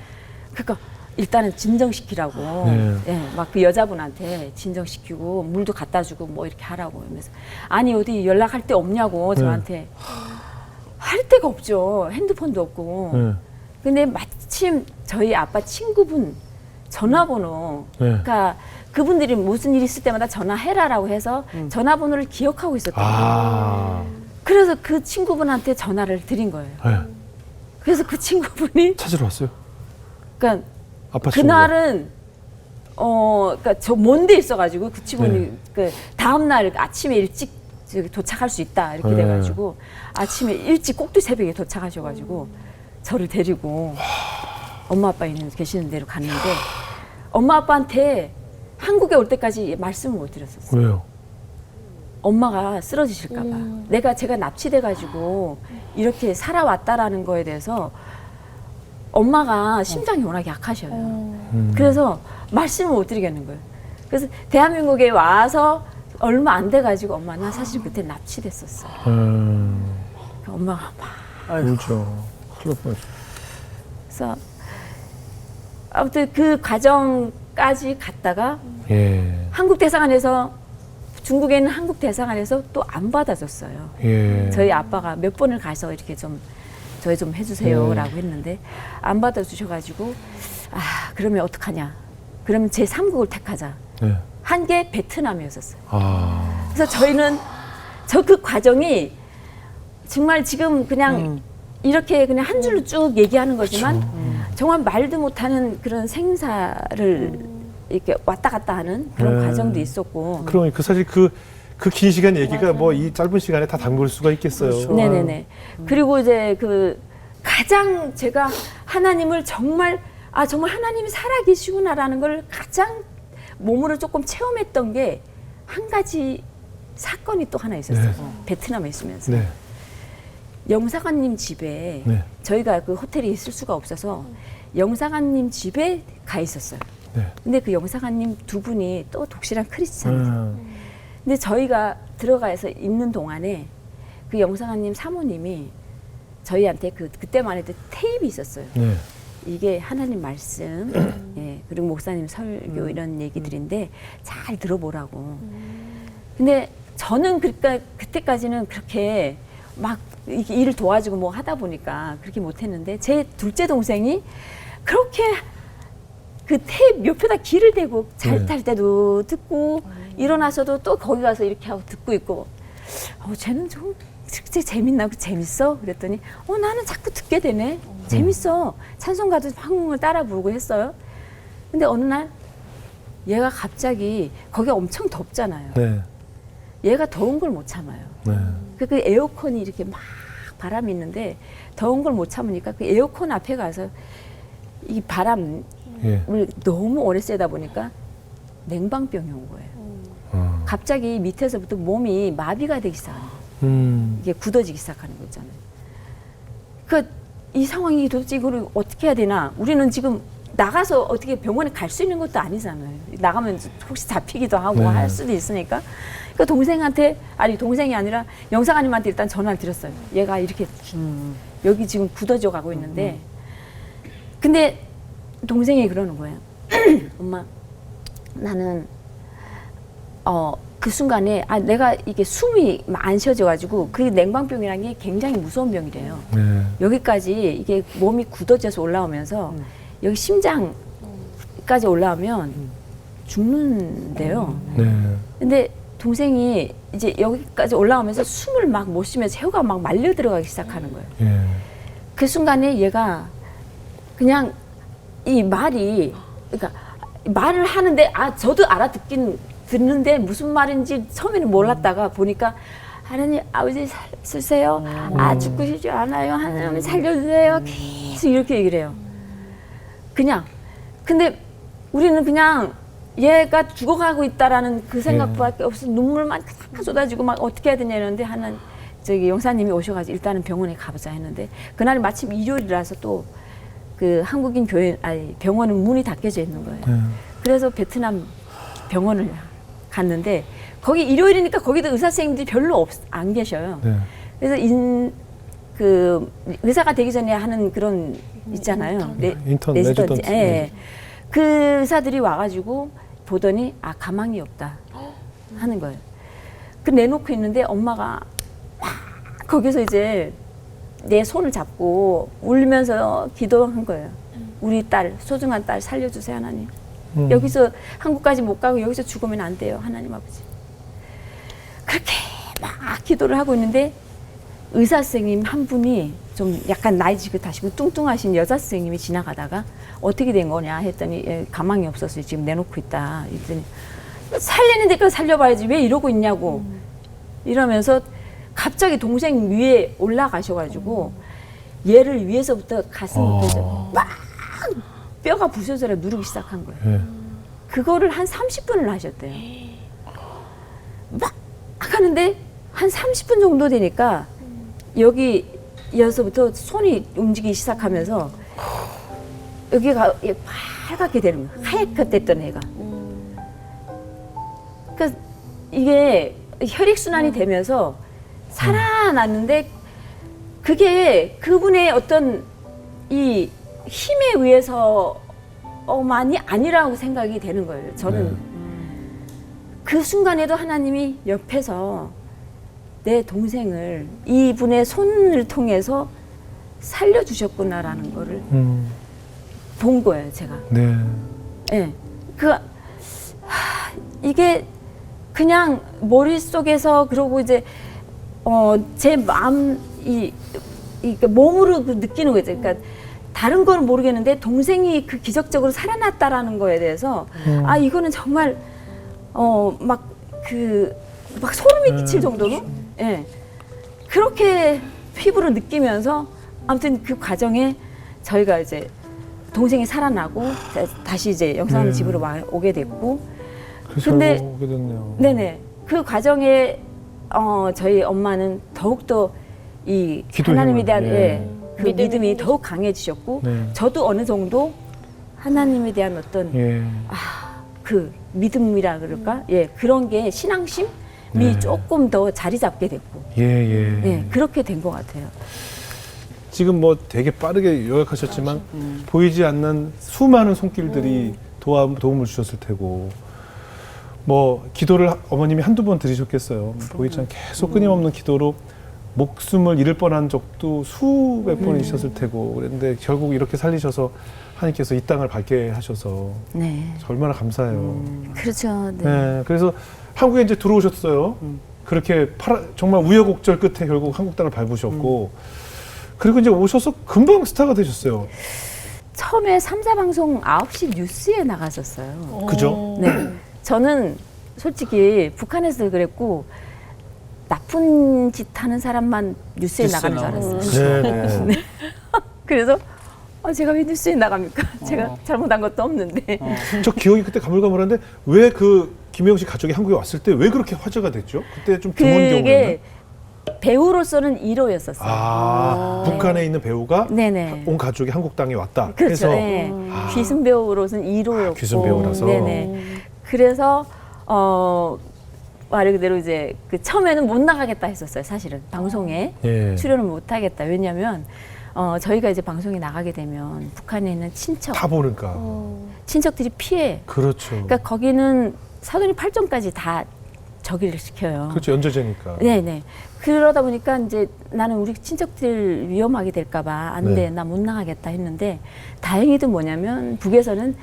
그러니까 일단은 진정시키라고 네. 예, 막 그 여자분한테 진정시키고 물도 갖다 주고 뭐 이렇게 하라고 하면서 아니 어디 연락할 데 없냐고 저한테 할 데가 없죠. 핸드폰도 없고. 네. 근데 마침 저희 아빠 친구분 전화번호 네. 그러니까 그분들이 무슨 일 있을 때마다 전화해라라고 해서 전화번호를 기억하고 있었던 거예요. 아. 그래서 그 친구분한테 전화를 드린 거예요. 네. 그래서 그 친구분이 찾으러 왔어요. 그러니까 아빠 친구가. 그날은 그러니까 저 먼데 있어가지고 그 친구는 네. 그 다음 날 아침에 일찍 저기 도착할 수 있다 이렇게 네. 돼가지고 아침에 일찍 꼭두 새벽에 도착하셔가지고 저를 데리고 엄마 아빠 있는 계시는 데로 갔는데 엄마 아빠한테 한국에 올 때까지 말씀을 못 드렸었어요. 왜요? 엄마가 쓰러지실까봐. 제가 납치돼가지고 이렇게 살아왔다라는 거에 대해서 엄마가 심장이 워낙 약하셔요. 그래서 말씀을 못 드리겠는 거예요. 그래서 대한민국에 와서 얼마 안 돼가지고 엄마 나 사실 그때 납치됐었어요. 엄마가 막 울죠. 큰일 날 뻔했어. 그래서 아무튼 그 과정까지 갔다가 예. 한국 대사관에서 중국에 있는 한국 대사관에서 또 안 받아줬어요. 예. 저희 아빠가 몇 번을 가서 이렇게 좀 저희 좀 해주세요라고 했는데 안 받아주셔가지고 그러면 어떡하냐? 그러면 제 3국을 택하자. 네. 한 게 베트남이었었어요. 아. 그래서 저희는 그 과정이 정말 지금 그냥 이렇게 그냥 한 줄로 쭉 얘기하는 거지만 정말 말도 못하는 그런 생사를 이렇게 왔다 갔다 하는 그런 네. 과정도 있었고. 그러니까 사실 그 긴 시간 얘기가 뭐 이 짧은 시간에 다 담글 수가 있겠어요. 네네네. 그리고 이제 그 가장 제가 하나님을 정말 정말 하나님이 살아계시구나라는 걸 가장 몸으로 조금 체험했던 게 한 가지 사건이 또 하나 있었어요. 네. 베트남에 있으면서. 네. 영사관님 집에 네. 저희가 그 호텔에 있을 수가 없어서 영사관님 집에 가 있었어요. 네. 근데 그 영사관님 두 분이 또 독실한 크리스찬이세요. 음. 근데 저희가 들어가서 있는 동안에 그 영사관님 사모님이 저희한테 그때만 해도 테이프 있었어요. 네. 이게 하나님 말씀, 예, 그리고 목사님 설교 이런 얘기들인데 잘 들어보라고. 근데 저는 그러니까 그때까지는 그렇게 막 이렇게 일을 도와주고 뭐 하다 보니까 그렇게 못했는데 제 둘째 동생이 그렇게 그 테이프 옆에다 귀를 대고 잘 탈 때도 듣고 일어나서도 또 거기 가서 이렇게 하고 듣고 있고 쟤는 좀 진짜 재밌나? 재밌어? 그랬더니 나는 자꾸 듣게 되네. 재밌어. 찬송가도 한국을 따라 부르고 했어요. 근데 어느 날 얘가 갑자기 거기 엄청 덥잖아요. 네. 얘가 더운 걸 못 참아요. 네. 그 에어컨이 이렇게 막 바람이 있는데 더운 걸 못 참으니까 그 에어컨 앞에 가서 이 바람을 예. 너무 오래 쐬다 보니까 냉방병이 온 거예요. 갑자기 밑에서부터 몸이 마비가 되기 시작해요. 이게 굳어지기 시작하는 거 있잖아요. 이 상황이 도대체 이거를 어떻게 해야 되나? 우리는 지금 나가서 어떻게 병원에 갈 수 있는 것도 아니잖아요. 나가면 혹시 잡히기도 하고 네. 할 수도 있으니까. 그러니까 동생이 아니라 영사관님한테 일단 전화를 드렸어요. 얘가 이렇게 여기 지금 굳어져 가고 있는데. 근데 동생이 그러는 거예요. 엄마, 나는 그 순간에 내가 이게 숨이 안 쉬어져가지고 그 냉방병이라는 게 굉장히 무서운 병이래요. 네. 여기까지 이게 몸이 굳어져서 올라오면서 여기 심장까지 올라오면 죽는데요. 네. 근데 동생이 이제 여기까지 올라오면서 숨을 막 못 쉬면서 혀가 막 말려 들어가기 시작하는 거예요. 예. 그 순간에 얘가 그냥 이 말이 그러니까 말을 하는데 저도 듣는데 무슨 말인지 처음에는 몰랐다가 보니까 하나님 아버지 살려주세요. 죽고 싶지 않아요. 하나님 살려주세요. 계속 이렇게 얘기를 해요. 그냥 근데 우리는 그냥 얘가 죽어가고 있다라는 그 생각밖에 없어 눈물만 탁 쏟아지고 막 어떻게 해야 되냐 이러는데 영사님이 오셔가지고 일단은 병원에 가보자 했는데 그날이 마침 일요일이라서 또 그 한국인 병원은 문이 닫혀져 있는 거예요. 그래서 베트남 병원을 갔는데 거기 일요일이니까 거기도 의사 선생님들이 별로 안 계셔요. 네. 그래서 그 의사가 되기 전에 하는 그런 있잖아요. 인턴 레지던트. 레지던트. 예. 그 의사들이 와가지고 보더니 가망이 없다 하는 거예요. 그 내놓고 있는데 엄마가 막 거기서 이제 내 손을 잡고 울면서 기도한 거예요. 우리 딸, 소중한 딸 살려주세요 하나님. 여기서 한국까지 못 가고 여기서 죽으면 안 돼요 하나님 아버지. 그렇게 막 기도를 하고 있는데 의사 선생님 한 분이 좀 약간 나이 지긋하시고 뚱뚱하신 여자 선생님이 지나가다가 어떻게 된 거냐 했더니 가망이 없어서 지금 내놓고 있다. 했더니 살리는 데까지 살려봐야지 왜 이러고 있냐고 이러면서 갑자기 동생 위에 올라가셔가지고 얘를 위에서부터 가슴부터 막 뼈가 부서져라 누르기 시작한 거예요. 예. 그거를 한 30분을 하셨대요. 막 하는데 한 30분 정도 되니까 여기서부터 손이 움직이기 시작하면서 여기가 빨갛게 되는 거예요. 하얗게 됐던 애가. 그러니까 이게 혈액순환이 되면서 살아났는데 그게 그분의 어떤 이 힘에 의해서만이 아니라고 생각이 되는 거예요. 저는 네. 그 순간에도 하나님이 옆에서 내 동생을 이분의 손을 통해서 살려주셨구나라는 거를 본 거예요, 제가. 네. 예. 이게 그냥 머릿속에서 그러고 이제 제 마음 몸으로 느끼는 거죠. 그러니까 다른 건 모르겠는데 동생이 그 기적적으로 살아났다라는 거에 대해서 아 이거는 정말 막 소름이 끼칠 정도로 예. 그렇게 피부로 느끼면서 아무튼 그 과정에 저희가 이제 동생이 살아나고 다시 이제 영상 집으로 오게 됐고 그래서 근데 오게 됐네요. 네네 그 과정에 저희 엄마는 더욱더 이 기도의 하나님에 힘을, 대한 예. 그 믿음이 더욱 강해지셨고 네. 저도 어느 정도 하나님에 대한 어떤 예. 그 믿음이라 그럴까 예 그런 게 신앙심이 네. 조금 더 자리 잡게 됐고 예. 그렇게 된 것 같아요. 지금 뭐 되게 빠르게 요약하셨지만 보이지 않는 수많은 손길들이 도움을 주셨을 테고 뭐 기도를 어머님이 한두 번 드리셨겠어요. 보이지 않게 계속 끊임없는 기도로 목숨을 잃을 뻔한 적도 수백 번 있었을 테고 그랬는데 결국 이렇게 살리셔서 하나님께서 이 땅을 밝게 하셔서 네. 얼마나 감사해요. 그렇죠. 네. 네, 그래서 한국에 이제 들어오셨어요. 그렇게 정말 우여곡절 끝에 결국 한국 땅을 밟으셨고 그리고 이제 오셔서 금방 스타가 되셨어요. 처음에 3사 방송 9시 뉴스에 나갔었어요. 그죠? 네. 저는 솔직히 북한에서 그랬고 나쁜 짓 하는 사람만 뉴스에 나가는 줄 알았어요. 네. 그래서 제가 왜 뉴스에 나갑니까? 제가 잘못한 것도 없는데. 저 기억이 그때 가물가물한데 왜 그 김혜영 씨 가족이 한국에 왔을 때 왜 그렇게 화제가 됐죠? 그때 좀 드문 경우였나? 그게 배우로서는 1호였었어요. 북한에 있는 배우가 네네. 온 가족이 한국 땅에 왔다. 그렇죠. 해서 네. 귀순 배우로서는 1호였고. 귀순 배우라서. 네네. 그래서 말 그대로 이제 그 처음에는 못 나가겠다 했었어요. 사실은 방송에 예. 출연을 못 하겠다. 왜냐하면 저희가 이제 방송에 나가게 되면 북한에 있는 다 보니까. 친척들이 피해. 그렇죠. 그러니까 거기는 사돈이 8점까지 다 저기를 시켜요. 그렇죠. 연좌제니까. 네네. 그러다 보니까 이제 나는 우리 친척들 위험하게 될까봐 안 돼. 네. 나 못 나가겠다 했는데 다행히도 뭐냐면 북에서는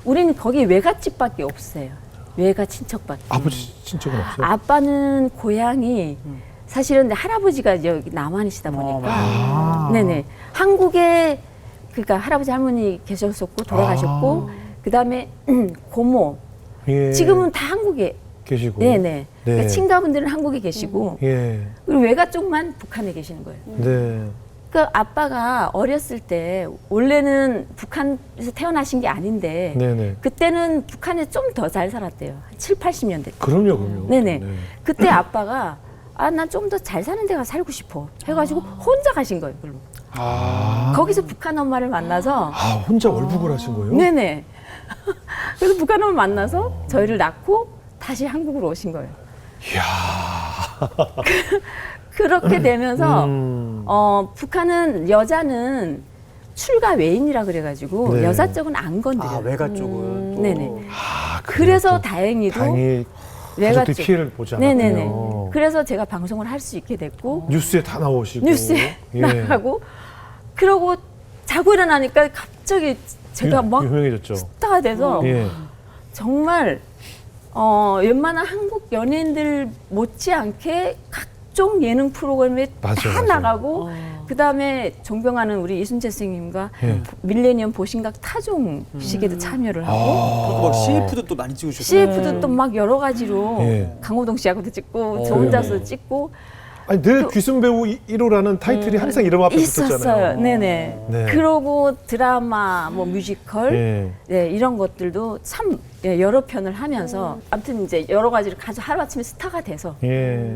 우리는 거기 외갓집밖에 없어요. 외가 친척밖에. 아버지 친척은 없어요? 아빠는 고향이 사실은 할아버지가 여기 남한이시다 보니까 네네 한국에 그러니까 할아버지 할머니 계셨었고 돌아가셨고 그다음에 고모 예. 지금은 다 한국에 계시고. 네네 네. 그러니까 친가분들은 한국에 계시고 예. 그리고 외가 쪽만 북한에 계시는 거예요. 네. 그러니까 아빠가 어렸을 때 원래는 북한에서 태어나신 게 아닌데 네네. 그때는 북한에 좀 더 잘 살았대요. 한 7, 80년대 때. 그럼요. 네네. 네. 그때 아빠가 난 좀 더 잘 사는 데가 살고 싶어 해가지고 혼자 가신 거예요. 그럼 거기서 북한 엄마를 만나서 혼자 월북을 하신 거예요? 네네. 그래서 북한 엄마 만나서 저희를 낳고 다시 한국으로 오신 거예요. 이야. 그렇게 되면서 음. 북한은 여자는 출가 외인이라 그래가지고 네. 여자 쪽은 안 건드려요. 아, 외가 쪽은. 또. 네네. 아, 그래서 또 다행히도 다행히 외가 가족들이 쪽. 피해를 보지 않았군요. 네네네. 그래서 제가 방송을 할 수 있게 됐고 뉴스에 다 나오시고 뉴스에 예. 나가고 그러고 자고 일어나니까 갑자기 제가 막 유명해졌죠. 스타가 돼서 예. 정말 웬만한 한국 연예인들 못지않게 각종 예능 프로그램에 맞아요, 다 맞아요. 나가고 그다음에 존경하는 우리 이순재 선생님과 예. 밀레니엄 보신각 타종식에도 참여를 하고 그리고 막 CF도 또 많이 찍으셨어요. CF도 또 막 여러 가지로 예. 강호동 씨하고도 찍고 저 혼자서 찍고 아니 늘 귀순 배우 1호라는 타이틀이 항상 이름 앞에 있었어요. 붙었잖아요. 네네. 네. 그러고 드라마, 뭐 뮤지컬, 예. 네, 이런 것들도 참 여러 편을 하면서 아무튼 이제 여러 가지를 하루 아침에 스타가 돼서 예.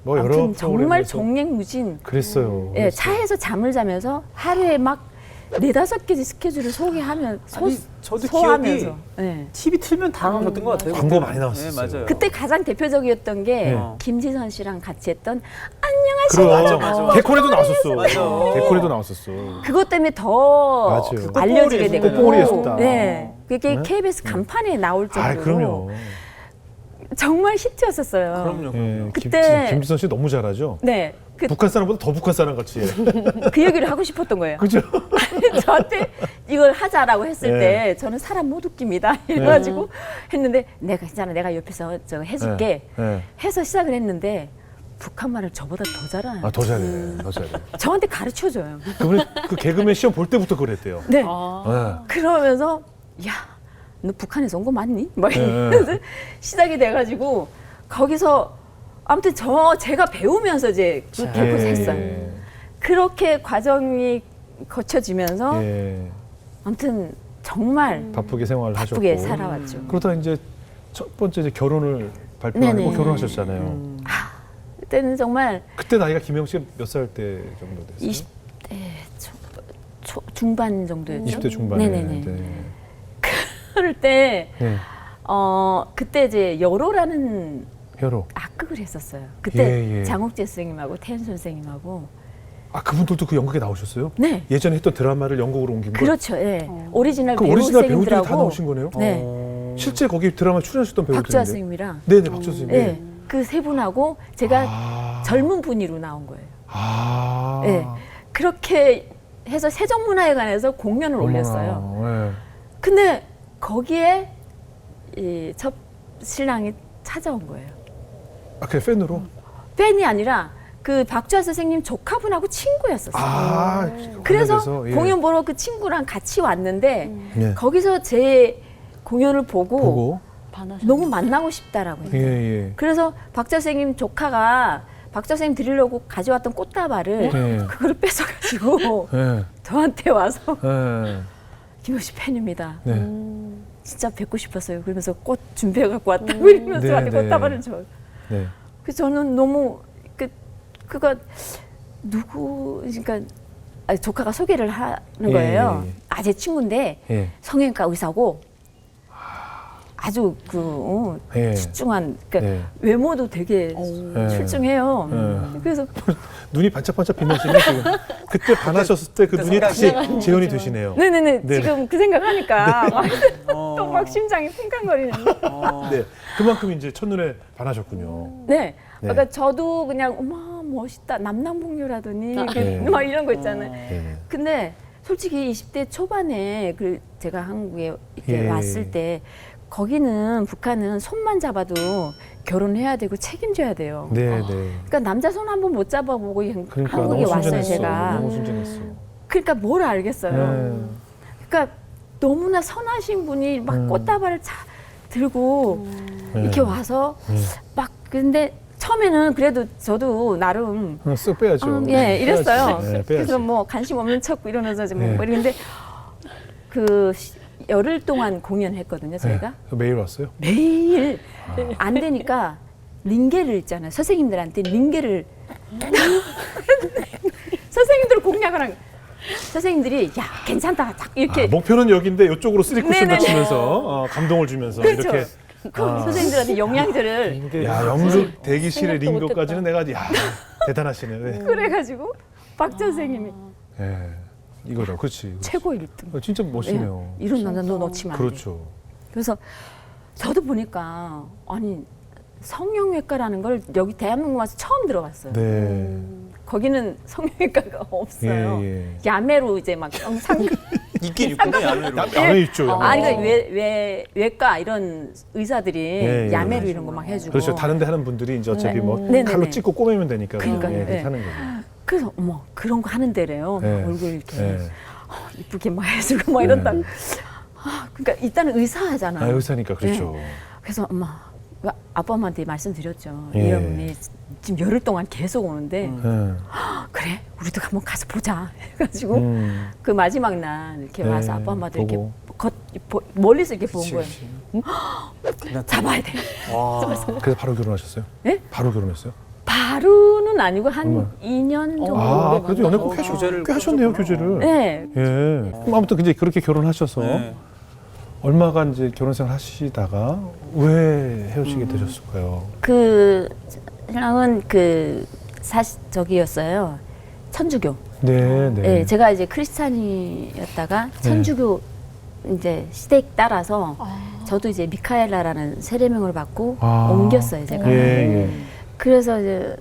뭐 여러 아무튼 정말 프로그램에서 정랭무진. 그랬어요. 예, 차에서 잠을 자면서 하루에 막 4-5개 스케줄을 소개하면 아니, 저도 소화하면서. 기억이 예. TV 틀면 다 나오셨던 것 같아요. 광고 그때는. 많이 나왔었어요. 네, 맞아요. 그때 가장 대표적이었던 게 네. 김지선 씨랑 같이 했던 그럼 안녕하세요. 맞아. 데코레도 나왔었어. 맞아. 데코레도 나왔었어. 그것 때문에 더 맞아요. 알려지게 꽃봉오리 되고 꽃봉오리 했었다. 네, 그게 네? KBS 간판에 나올 정도로 아, 그럼요. 정말 히트였었어요. 그럼요. 예. 그때- 김지선 씨 너무 잘하죠. 네, 북한 사람보다 더 북한 사람 같이 해. 그 얘기를 하고 싶었던 거예요. 그죠? 저한테 이걸 하자라고 했을 네. 때 저는 사람 못 웃깁니다. 이래가지고 했는데 내가 괜찮아, 내가 옆에서 저 해줄게 네. 해서 시작을 했는데 북한 말을 저보다 더 잘해요. 아, 더 잘해. 더 잘해. 저한테 가르쳐줘요. 그분이 그 개그맨 시험 볼 때부터 그랬대요. 네. 네. 그러면서 야, 너 북한에서 온 거 맞니? 막 네. 이러면서 시작이 돼가지고 거기서 아무튼 제가 배우면서 이제 그 개그를 했어요. 그렇게 과정이 거쳐지면서 예. 아무튼 정말 바쁘게 생활을 바쁘게 하셨고. 살아왔죠. 그러다 이제 첫 번째 이제 결혼을 발표하고 네네. 결혼하셨잖아요. 그때는 정말 그때 나이가 김영 씨 몇 살 때 정도 됐어요? 20대 중반 정도였죠. 20대 중반에. 네네네. 네. 그럴 때 네. 그때 이제 여로라는 혈호. 악극을 했었어요. 그때 예, 예. 장옥재 선생님하고 태연 선생님하고 아, 그분들도 그 연극에 나오셨어요? 네. 예전에 했던 드라마를 연극으로 옮긴 거예요? 그렇죠. 예. 오리지널 그 배우 오리지널 배우들이 다 선생님들하고 나오신 거네요? 네. 실제 거기 드라마 출연하셨던 배우들인데. 박주아 선생님이랑 네네, 박주아 선생님. 예. 그 세 분하고 제가 아. 젊은 분위로 나온 거예요. 아. 예. 그렇게 해서 세종문화회관에서 공연을 어머나, 올렸어요. 예. 근데 거기에 이 첫 신랑이 찾아온 거예요. 아, 그냥 팬으로? 팬이 아니라 그 박주아 선생님 조카분하고 친구였었어요. 아, 그래서 관련돼서, 예. 공연 보러 그 친구랑 같이 왔는데 예. 거기서 제 공연을 보고 반하셨 너무 만나고 싶다라고 예, 했어요. 예. 그래서 박주아 선생님 조카가 박주아 선생님 드리려고 가져왔던 꽃다발을 예. 그거를 뺏어가지고 예. 저한테 와서 예. 김효 씨 팬입니다. 네. 진짜 뵙고 싶었어요. 그러면서 꽃 준비해 갖고 왔다고 이러면서 네, 저한테 네. 꽃다발을 줘. 네. 그래서 저는 너무 그가 누구 그러니까 조카가 소개를 하는 예, 거예요. 예, 예. 아, 제 친구인데 예. 성형외과 의사고 아주 예. 출중한 그러니까 네. 외모도 되게 예. 출중해요. 예. 그래서 눈이 반짝반짝 빛나시네 지금. 그때 반하셨을 때 그 눈이 다시 재현이 되시네요. 네네네 네네. 지금 그 생각하니까 어. 또 막 심장이 쿵쾅거리는데. 네. 그만큼 이제 첫눈에 반하셨군요. 네. 네. 그러니까 저도 그냥 어머 멋있다 남남북녀라더니 네. 막 이런 거 있잖아요. 네. 근데 솔직히 20대 초반에 제가 한국에 이렇게 예. 왔을 때 거기는 북한은 손만 잡아도 결혼해야 되고 책임져야 돼요. 네, 네. 그러니까 남자 손 한 번 못 잡아보고 그러니까 한국에 너무 왔어요 순진했어. 제가. 너무 순진했어. 그러니까 뭘 알겠어요. 네. 그러니까 너무나 선하신 분이 막 꽃다발을 들고 네. 이렇게 와서 막 근데 처음에는 그래도 저도 나름 쓱 빼야죠. 예 이랬어요. 빼야지. 네, 빼야지. 그래서 뭐 관심 없는 척 이러면서 좀 네. 뭐 이랬는데 그 열흘 동안 공연했거든요 저희가. 네. 매일 왔어요? 매일 안 되니까 링게를 있잖아요. 선생님들한테 링게를 선생님들 공략을 한 선생님들이 야 괜찮다 딱 이렇게 목표는 여기인데 이쪽으로 쓰리 쿠션 네네네. 다치면서 감동을 주면서 그렇죠. 이렇게. 그 선생님들한테 영양제를 야, 연극 대기실에 링거까지는 내가 야 대단하시네. 네. 그래가지고 박 선생님이 예. 이거죠. 그렇지. 최고 1등. 진짜 멋있네요. 이런 남자 너 놓치면 안 돼. 그렇죠. 그래서 저도 보니까 아니 성형외과라는 걸 여기 대한민국 와서 처음 들어봤어요. 네. 거기는 성형외과가 없어요. 예. 야매로 이제 막 상관 있긴 있군요, 야매로. 야매 있죠. 야매. 아니 그 외과 이런 의사들이 예, 예. 야매로 이런 거 막 해주고. 그렇죠. 다른 데 하는 분들이 이제 어차피 뭐 네네네. 칼로 찍고 꼬매면 되니까 그러니까요. 예, 그렇게 예. 하는 거죠. 그래서 어머 그런 거 하는 데래요. 막 예. 얼굴 이렇게 예. 이쁘게 막 해주고 막 이런다. 예. 그러니까 일단은 의사잖아요. 아, 의사니까 그렇죠. 그래서 엄마 아빠 엄마한테 말씀드렸죠. 예. 이 어머니 지금 열흘 동안 계속 오는데 예. 그래 우리도 한번 가서 보자 해가지고 그 마지막 날 이렇게 네, 와서 아빠 엄마도 이렇게 보고. 멀리서 이렇게 본 그치, 거예요. 그치. 잡아야 돼. 와. 그래서 바로 결혼하셨어요? 네? 바로 결혼했어요? 바로는 아니고 한 얼마? 2년 정도. 아, 그래도 연애 꼭 교제를 꽤 하셨네요, 하셨구나. 교제를. 네. 예. 그럼 아무튼 이제 그렇게 결혼하셔서 네. 얼마간 이제 결혼생활 하시다가 왜 헤어지게 되셨을까요? 그 신랑은 그 저기였어요. 천주교. 네, 네. 네, 제가 이제 크리스찬이었다가 천주교 이제 시대에 따라서 저도 이제 미카엘라라는 세례명을 받고 옮겼어요, 제가. 예, 예. 그래서 이제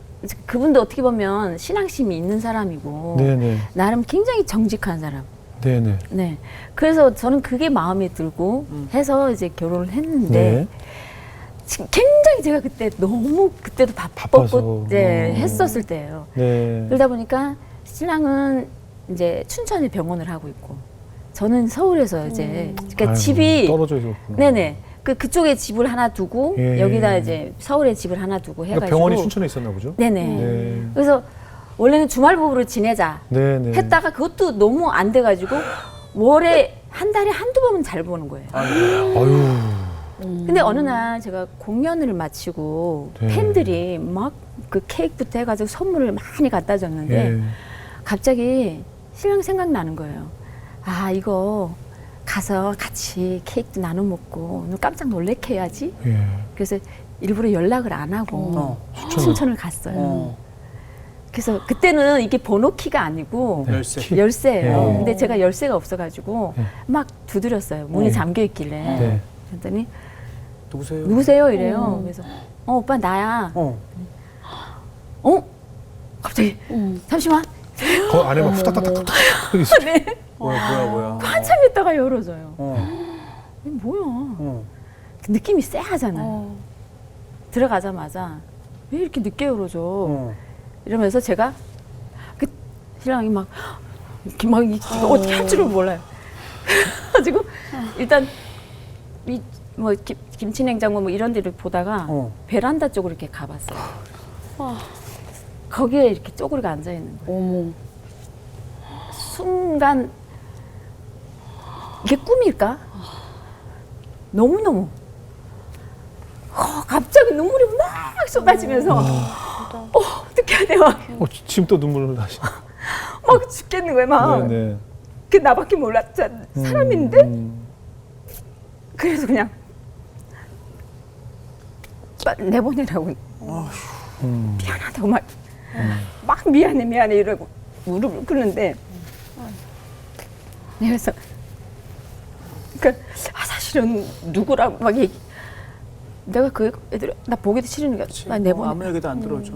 그분도 어떻게 보면 신앙심이 있는 사람이고 네, 네. 나름 굉장히 정직한 사람. 네, 네. 네. 그래서 저는 그게 마음에 들고 해서 이제 결혼을 했는데 네. 지금 굉장히 제가 그때 너무 그때도 바빠서. 바빴고 네, 했었을 때예요. 네. 그러다 보니까 신랑은 이제 춘천에 병원을 하고 있고 저는 서울에서 이제 그러니까 아이고, 집이 떨어져 있었구나. 네네 그쪽에 집을 하나 두고 예. 여기다 이제 서울에 집을 하나 두고 해가지고 그러니까 병원이 춘천에 있었나 보죠? 네네 네. 그래서 원래는 주말 부부로 지내자 네, 네. 했다가 그것도 너무 안 돼가지고 월에 한 달에 한두 번은 잘 보는 거예요. 아유. 근데 어느 날 제가 공연을 마치고 네. 팬들이 막 그 케이크부터 해가지고 선물을 많이 갖다 줬는데 예. 갑자기 신랑 생각나는 거예요. 아 이거 가서 같이 케이크도 나눠 먹고 오늘 깜짝 놀래켜 해야지. 예. 그래서 일부러 연락을 안 하고 춘천을 갔어요. 그래서 그때는 이게 번호키가 아니고 네. 열쇠. 열쇠예요. 예. 근데 제가 열쇠가 없어가지고 예. 막 두드렸어요. 문이 예. 잠겨 있길래. 네. 그랬더니 누구세요? 누구세요? 이래요. 그래서 오빠 나야. 갑자기 잠시만. 그 안에 막 후다다닥 여기 있어. 네. 뭐야. 한참 있다가 열어줘요. 이게 뭐야? 그 느낌이 쎄하잖아요. 들어가자마자 왜 이렇게 늦게 열어줘? 이러면서 제가 그 신랑이 막 이렇게 막 어떻게 할 줄을 몰라요. 가지고 일단 뭐 김치 냉장고 뭐 이런 데를 보다가 베란다 쪽으로 이렇게 가봤어요. 거기에 이렇게 쪼그리가 앉아 있는 거예요. 어머. 순간 이게 꿈일까? 너무너무 갑자기 눈물이 막 쏟아지면서 어떻게 해야 돼? 막 지금 또 눈물 나시네. 죽겠는 거예요. 막 네, 그 나밖에 몰랐잖아. 사람인데? 그래서 그냥 내보내라고 미안하다고 막 미안해 이러고 무릎을 꿇는데 그래서 그러니까 사실은 누구라고 막 내가 그 애들 나 보기도 싫으니까 나 내보내 아무에게도 안 들어줘.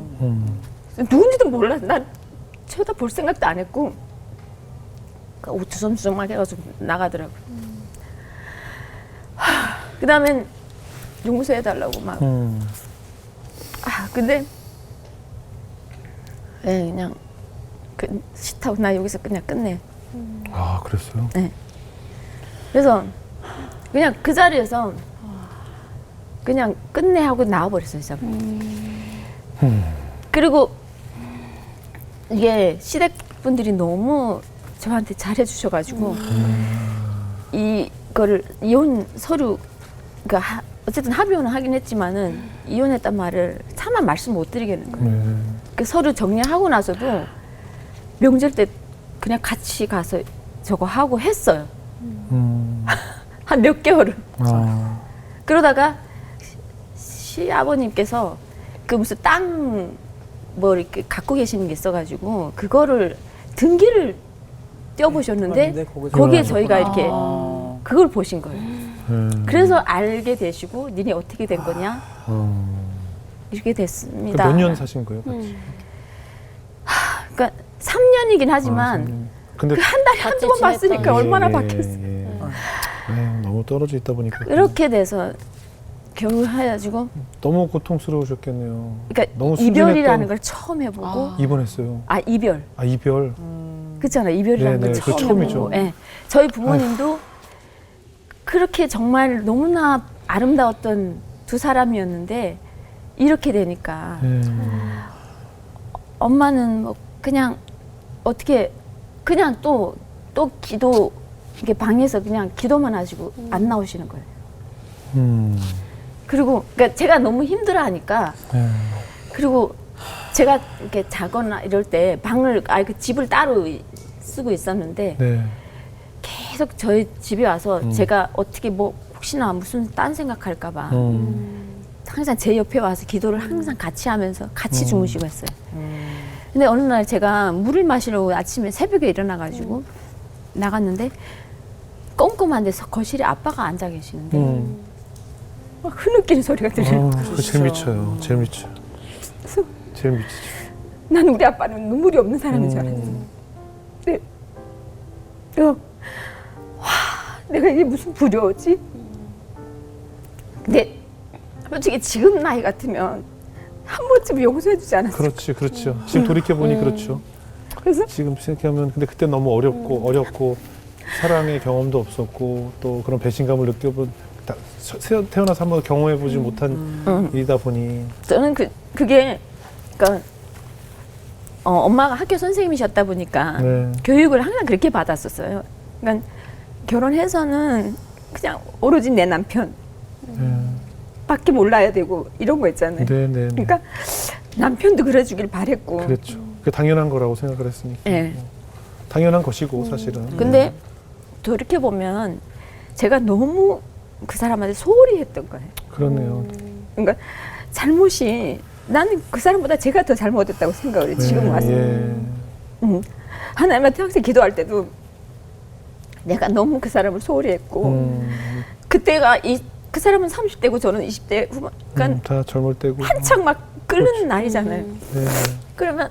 누군지도 몰라. 나 쳐다볼 생각도 안 했고 우쭈섬쭈섬 막 해가지고 나가더라고. 그 다음엔 용서해 달라고 막. 근데 그냥 싫다고 나 여기서 그냥 끝내. 아, 그랬어요? 네. 그래서 그냥 그 자리에서 그냥 끝내 하고 나와버렸어요, 진짜. 그리고 이게 시댁 분들이 너무 저한테 잘해주셔가지고 이거를 이혼 서류 그러니까 어쨌든 합의혼은 하긴 했지만은 이혼했단 말을 차마 말씀 못 드리겠는 거예요. 그 서류 정리하고 나서도 명절 때 그냥 같이 가서 저거 하고 했어요. 한 몇 개월을. 그러다가 시아버님께서 그 무슨 땅 뭐 이렇게 갖고 계시는 게 있어가지고 그거를 등기를 떼어보셨는데 맞는데 거기서 거기에 올라가셨구나. 저희가 이렇게 그걸 보신 거예요. 음. 그래서 알게 되시고 니네 어떻게 된 거냐 이렇게 그 됐습니다. 몇 년 사신 거예요? 같이? 그러니까 3년이긴 하지만 삼 년. 근데 그 한 달에 같이 한두 번 지냈던 봤으니까 예, 얼마나 예, 바뀌었어. 예. 아유, 너무 떨어져 있다 보니까 이렇게 돼서 겨우 해가지고 너무 고통스러우셨겠네요. 그러니까 너무 이별이라는 순진했던- 걸 처음 해보고 입원했어요. 이별 아 이별. 그렇잖아 이별이라는 네네, 걸 그거 처음 처음이죠. 해보고 예. 저희 부모님도 그렇게 정말 너무나 아름다웠던 두 사람이었는데 이렇게 되니까 예. 엄마는 뭐 그냥 어떻게 그냥 또 기도 이게 방에서 그냥 기도만 하시고 안 나오시는 거예요. 그리고 그러니까 제가 너무 힘들어하니까 예. 그리고 제가 이렇게 자거나 이럴 때 방을 그 집을 따로 쓰고 있었는데 네. 계속 저희 집에 와서 제가 어떻게 뭐 혹시나 무슨 딴 생각할까봐 항상 제 옆에 와서 기도를 항상 같이 하면서 같이 주무시고 했어요. 근데 어느 날 제가 물을 마시려고 아침에 새벽에 일어나가지고 나갔는데 꼼꼼한 데서 거실에 아빠가 앉아 계시는데 막 흐느끼는 소리가 들려요. 그거 제일 미쳐요. 제일 미쳐. 그래서 제일 미치죠. 나는 우리 아빠는 눈물이 없는 사람인 줄 알았어. 근데 와 내가 이게 무슨 두려워지? 근데 솔직히 지금 나이 같으면 한 번쯤 용서해주지 않았어. 그렇지, 그렇죠. 지금 돌이켜 보니 그렇죠. 그래서 지금 생각하면 근데 그때 너무 어렵고 사랑의 경험도 없었고 또 그런 배신감을 느껴본 태어나서 한번 경험해 보지 못한 일이다 보니 저는 그게 그러니까 엄마가 학교 선생님이셨다 보니까 네. 교육을 항상 그렇게 받았었어요. 그러니까 결혼해서는 그냥 오로지 내 남편 밖에 몰라야 되고 이런 거 있잖아요. 네, 네, 네. 그러니까 남편도 그래주길 바랬고. 그랬죠. 그 당연한 거라고 생각을 했으니까. 예. 당연한 것이고 사실은. 근데 돌이켜 보면 제가 너무 그 사람한테 소홀히 했던 거예요. 그렇네요. 그러니까 잘못이 나는 그 사람보다 제가 더 잘못했다고 생각을 해요. 지금 와서. 예. 하나님한테 항상 기도할 때도 내가 너무 그 사람을 소홀히 했고 그때가 그 사람은 30대고 저는 20대 후반 그러니까 다 젊을 때고. 한창 막 끓는 나이잖아요. 네. 그러면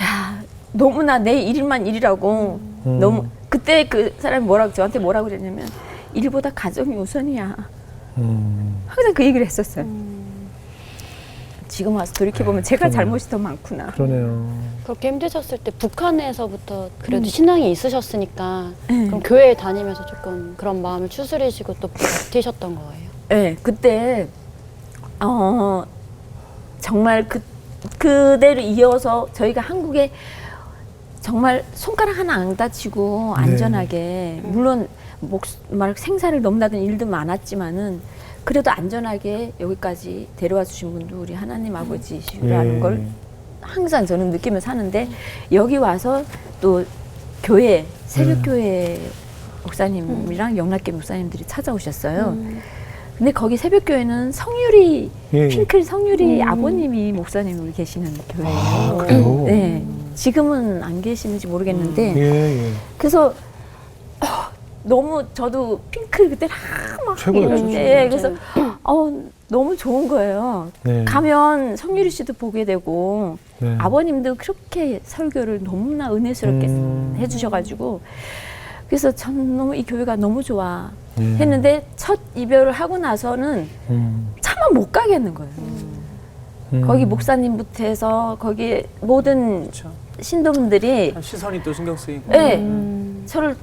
야 너무나 내 일만 일이라고 너무 그때 그 사람이 저한테 뭐라고 그랬냐면 일보다 가정이 우선이야. 항상 그 얘기를 했었어요. 지금 와서 돌이켜보면 제가 그러네요. 잘못이 더 많구나. 그러네요. 그렇게 힘드셨을 때 북한에서부터 그래도 신앙이 있으셨으니까 그럼 교회에 다니면서 조금 그런 마음을 추스리시고 또 버티셨던 거예요. 네, 그때 정말 그대로 이어서 저희가 한국에 정말 손가락 하나 안 다치고 안전하게 물론 막 생사를 넘나든 일도 많았지만은 그래도 안전하게 여기까지 데려와 주신 분도 우리 하나님 아버지시라는 걸 항상 저는 느끼며 사는데 여기 와서 또 교회 새벽교회 목사님이랑 영락교 목사님들이 찾아오셨어요. 근데 거기 새벽교회는 성유리 핑클 성유리 아버님이 목사님으로 계시는 교회예요. 아, 그래요? 네, 지금은 안 계시는지 모르겠는데 예. 그래서 너무 저도 핑클 그때 막 최고였죠. 예, 그래서 너무 좋은 거예요. 네. 가면 성유리 씨도 보게 되고 네. 아버님도 그렇게 설교를 너무나 은혜스럽게 해주셔가지고 그래서 전 너무 이 교회가 너무 좋아 했는데 첫 이별을 하고 나서는 차마 못 가겠는 거예요. 거기 목사님부터 해서 거기 모든 그렇죠. 신도분들이 시선이 또 신경 쓰이고. 네, 저를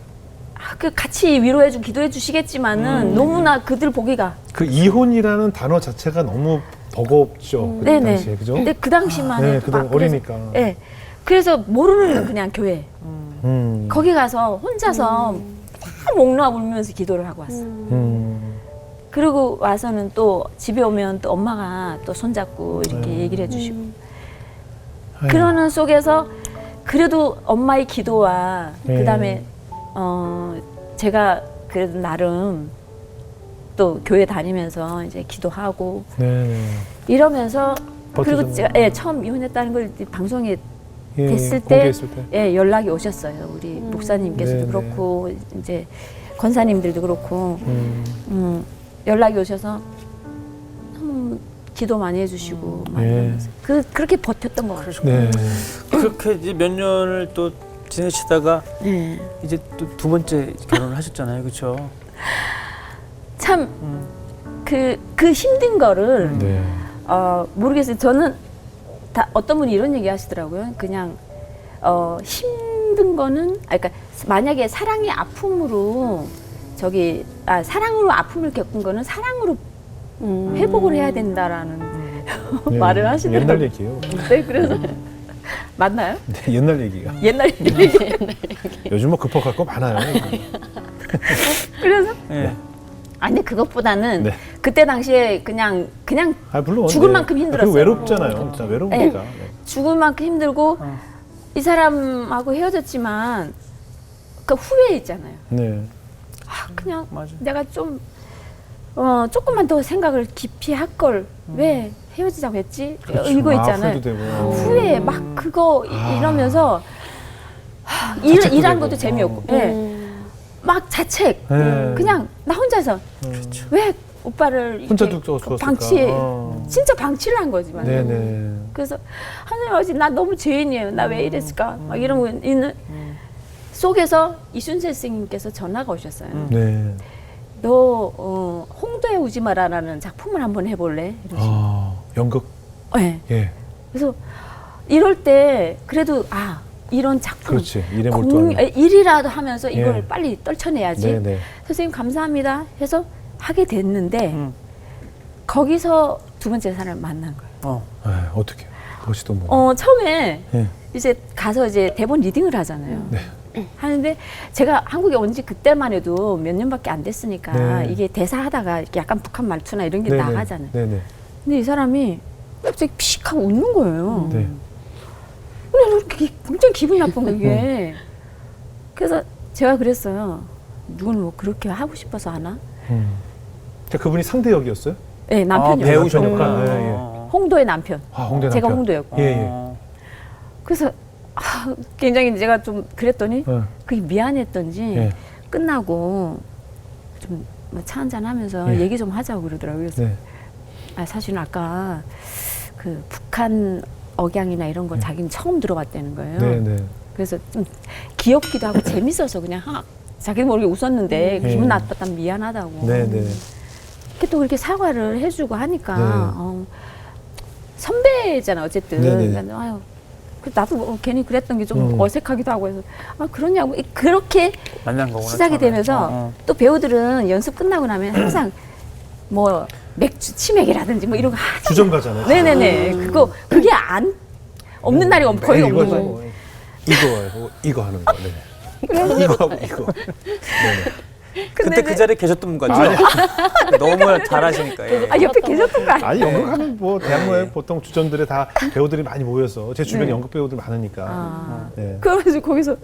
같이 위로해주고 기도해 주시겠지만은 너무나 그들 보기가 그 이혼이라는 단어 자체가 너무 버겁죠. 그 네네. 당시에 그죠? 근데 그 당시만 네, 해도 그당 막 그래서- 어리니까. 네, 그래서 모르는 그냥 교회 음. 거기 가서 혼자서 다 목 놓아 울면서 기도를 하고 왔어요. 그리고 와서는 또 집에 오면 또 엄마가 또 손잡고 이렇게 얘기를 해주시고 아유. 그러는 속에서 그래도 엄마의 기도와 네. 그다음에 제가 그래도 나름 또 교회 다니면서 이제 기도하고 네. 이러면서 그리고 버티셨네요. 제가 처음 이혼했다는 걸 방송에 예, 됐을 때, 공개했을 때. 예, 연락이 오셨어요. 우리 목사님께서도 네, 그렇고 이제 권사님들도 그렇고 연락이 오셔서 너무 기도 많이 해주시고 막 네. 이러면서 그렇게 버텼던 것 같아요. 네. 그렇게 이제 몇 년을 또 지내시다가 네. 이제 또 두 번째 결혼을 하셨잖아요, 그렇죠? 참 그 힘든 거를 네. 모르겠어요. 저는 다 어떤 분이 이런 얘기 하시더라고요. 그냥 힘든 거는 그러니까 만약에 사랑의 아픔으로 사랑으로 아픔을 겪은 거는 사랑으로 회복을 해야 된다라는 네. 말을 하시더라고요. 옛날 얘기예요. 네, 그래서 맞나요? 네, 옛날 얘기가. 옛날 얘기. 요즘 뭐 급할 거 많아요. 그래서 네. 아니 그것보다는 네. 그때 당시에 그냥 아, 물론 죽을 네. 만큼 힘들었어요. 그리고 외롭잖아요. 진짜 외로우니까. 네. 죽을 만큼 힘들고 이 사람하고 헤어졌지만 그 후회 있잖아요. 네. 그냥 맞아. 내가 좀 조금만 더 생각을 깊이 할 걸 왜 헤어지자고 했지? 이거 있잖아요. 후회도 되고. 후회 막 그거 이러면서 자책도 일하는 되고. 것도 재미없고 예. 막 자책 네. 그냥 나 혼자서 왜 오빠를 혼자 이렇게 두고 죽었을까? 방치 진짜 방치를 한 거지만 네네. 그래서 하나님 아버지 나 너무 죄인이에요. 나 왜 이랬을까? 막 이러고 있는 속에서 이순세 선생님께서 전화가 오셨어요. 네. 너 홍도에 오지 마라라는 작품을 한번 해볼래? 이러시고. 아, 연극. 네. 예. 그래서 이럴 때 그래도 이런 작품 그렇지. 일에 몰두하는. 일이라도 하면서 이걸 예. 빨리 떨쳐내야지. 네네. 선생님 감사합니다 해서 하게 됐는데 거기서 두 번째 사람을 만난 거예요. 어떻게? 그것이 또 뭐. 처음에 예. 이제 가서 이제 대본 리딩을 하잖아요. 네. 하는데 제가 한국에 온 지 그때만 해도 몇 년밖에 안 됐으니까 네. 이게 대사 하다가 이렇게 약간 북한 말투나 이런 게 네네. 나가잖아요. 네네. 근데 이 사람이 갑자기 피식 하고 웃는 거예요. 네. 근데 이렇게 굉장히 기분이 나쁜 거예요, 이게. 그래서 제가 그랬어요. 누구는 뭐 그렇게 하고 싶어서 하나? 자, 그분이 상대 역이었어요? 네, 남편이요. 배우셨구나. 배우셨구나. 예, 예. 홍도의 남편. 홍대 제가 남편. 홍도였고. 예, 예. 그래서 굉장히 제가 좀 그랬더니 그게 미안했던지 예. 끝나고 좀 차 한잔 하면서 예. 얘기 좀 하자고 그러더라고요. 그래서 네. 사실은 아까 그 북한 억양이나 이런 거 자기는 처음 들어봤다는 거예요. 네네. 그래서 좀 귀엽기도 하고 재밌어서 그냥 자기도 모르게 웃었는데 기분 나빴다면 미안하다고. 네네. 이렇게 또 그렇게 사과를 해주고 하니까 네. 선배잖아 어쨌든. 네네. 그러니까 아유, 나도 뭐 괜히 그랬던 게 좀 어색하기도 하고 해서 그러냐고 그렇게 만난 거구나. 시작이 처음에. 되면서 또 배우들은 연습 끝나고 나면 항상 뭐 맥주 치맥이라든지 뭐 이런 거 하잖아요. 주점가잖아요. 네네네. 그게 없는 날이 거의 없는 거예요. 뭐, 이거 하는 거. 네. 이거 하고 이거. 네네. 그때 그 자리에 계셨던 분 같죠? 너무 잘하시니까. 예. 옆에 계셨던 거 아니에요? 아니 연극하면 뭐 대학로에 보통 주점들에 다 배우들이 많이 모여서 제 주변에 연극 배우들 많으니까. 네. 그래서 거기서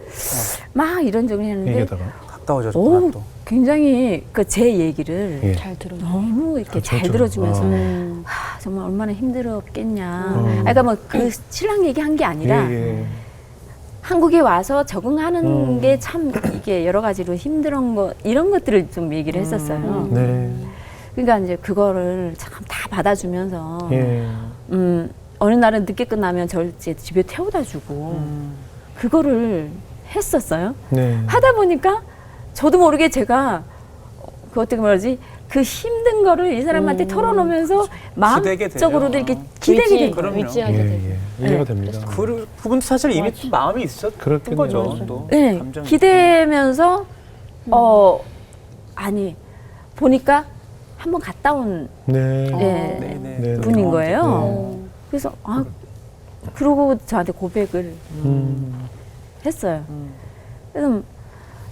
막 이런저런 했는데 얘기하다가. 가까워졌구나 또. 굉장히 제 얘기를 예. 잘 들어. 너무 이렇게 잘 그렇죠. 들어주면서 정말 얼마나 힘들었겠냐. 그러니까 뭐 그 신랑 얘기한 게 아니라 예. 한국에 와서 적응하는 게 참 이게 여러 가지로 힘든 거 이런 것들을 좀 얘기를 했었어요. 네. 그러니까 이제 그거를 참 다 받아주면서 예. 어느 날은 늦게 끝나면 저를 이제 집에 태워다 주고 그거를 했었어요. 네. 하다 보니까 저도 모르게 제가 그 어떻게 말하지 그 힘든 거를 이 사람한테 털어놓으면서 기대게 마음적으로도 돼요. 이렇게 기대게 되고 그럼요. 의지하게 되고. 예. 이해가 됩니다. 그분도 사실 이미 또 마음이 있었던 그렇겠네요. 거죠. 맞아요. 또 네, 감정이. 기대면서 아니 보니까 한번 갔다 온 네. 네네. 분인 거예요. 어. 그래서 그러고 저한테 고백을 했어요. 그래서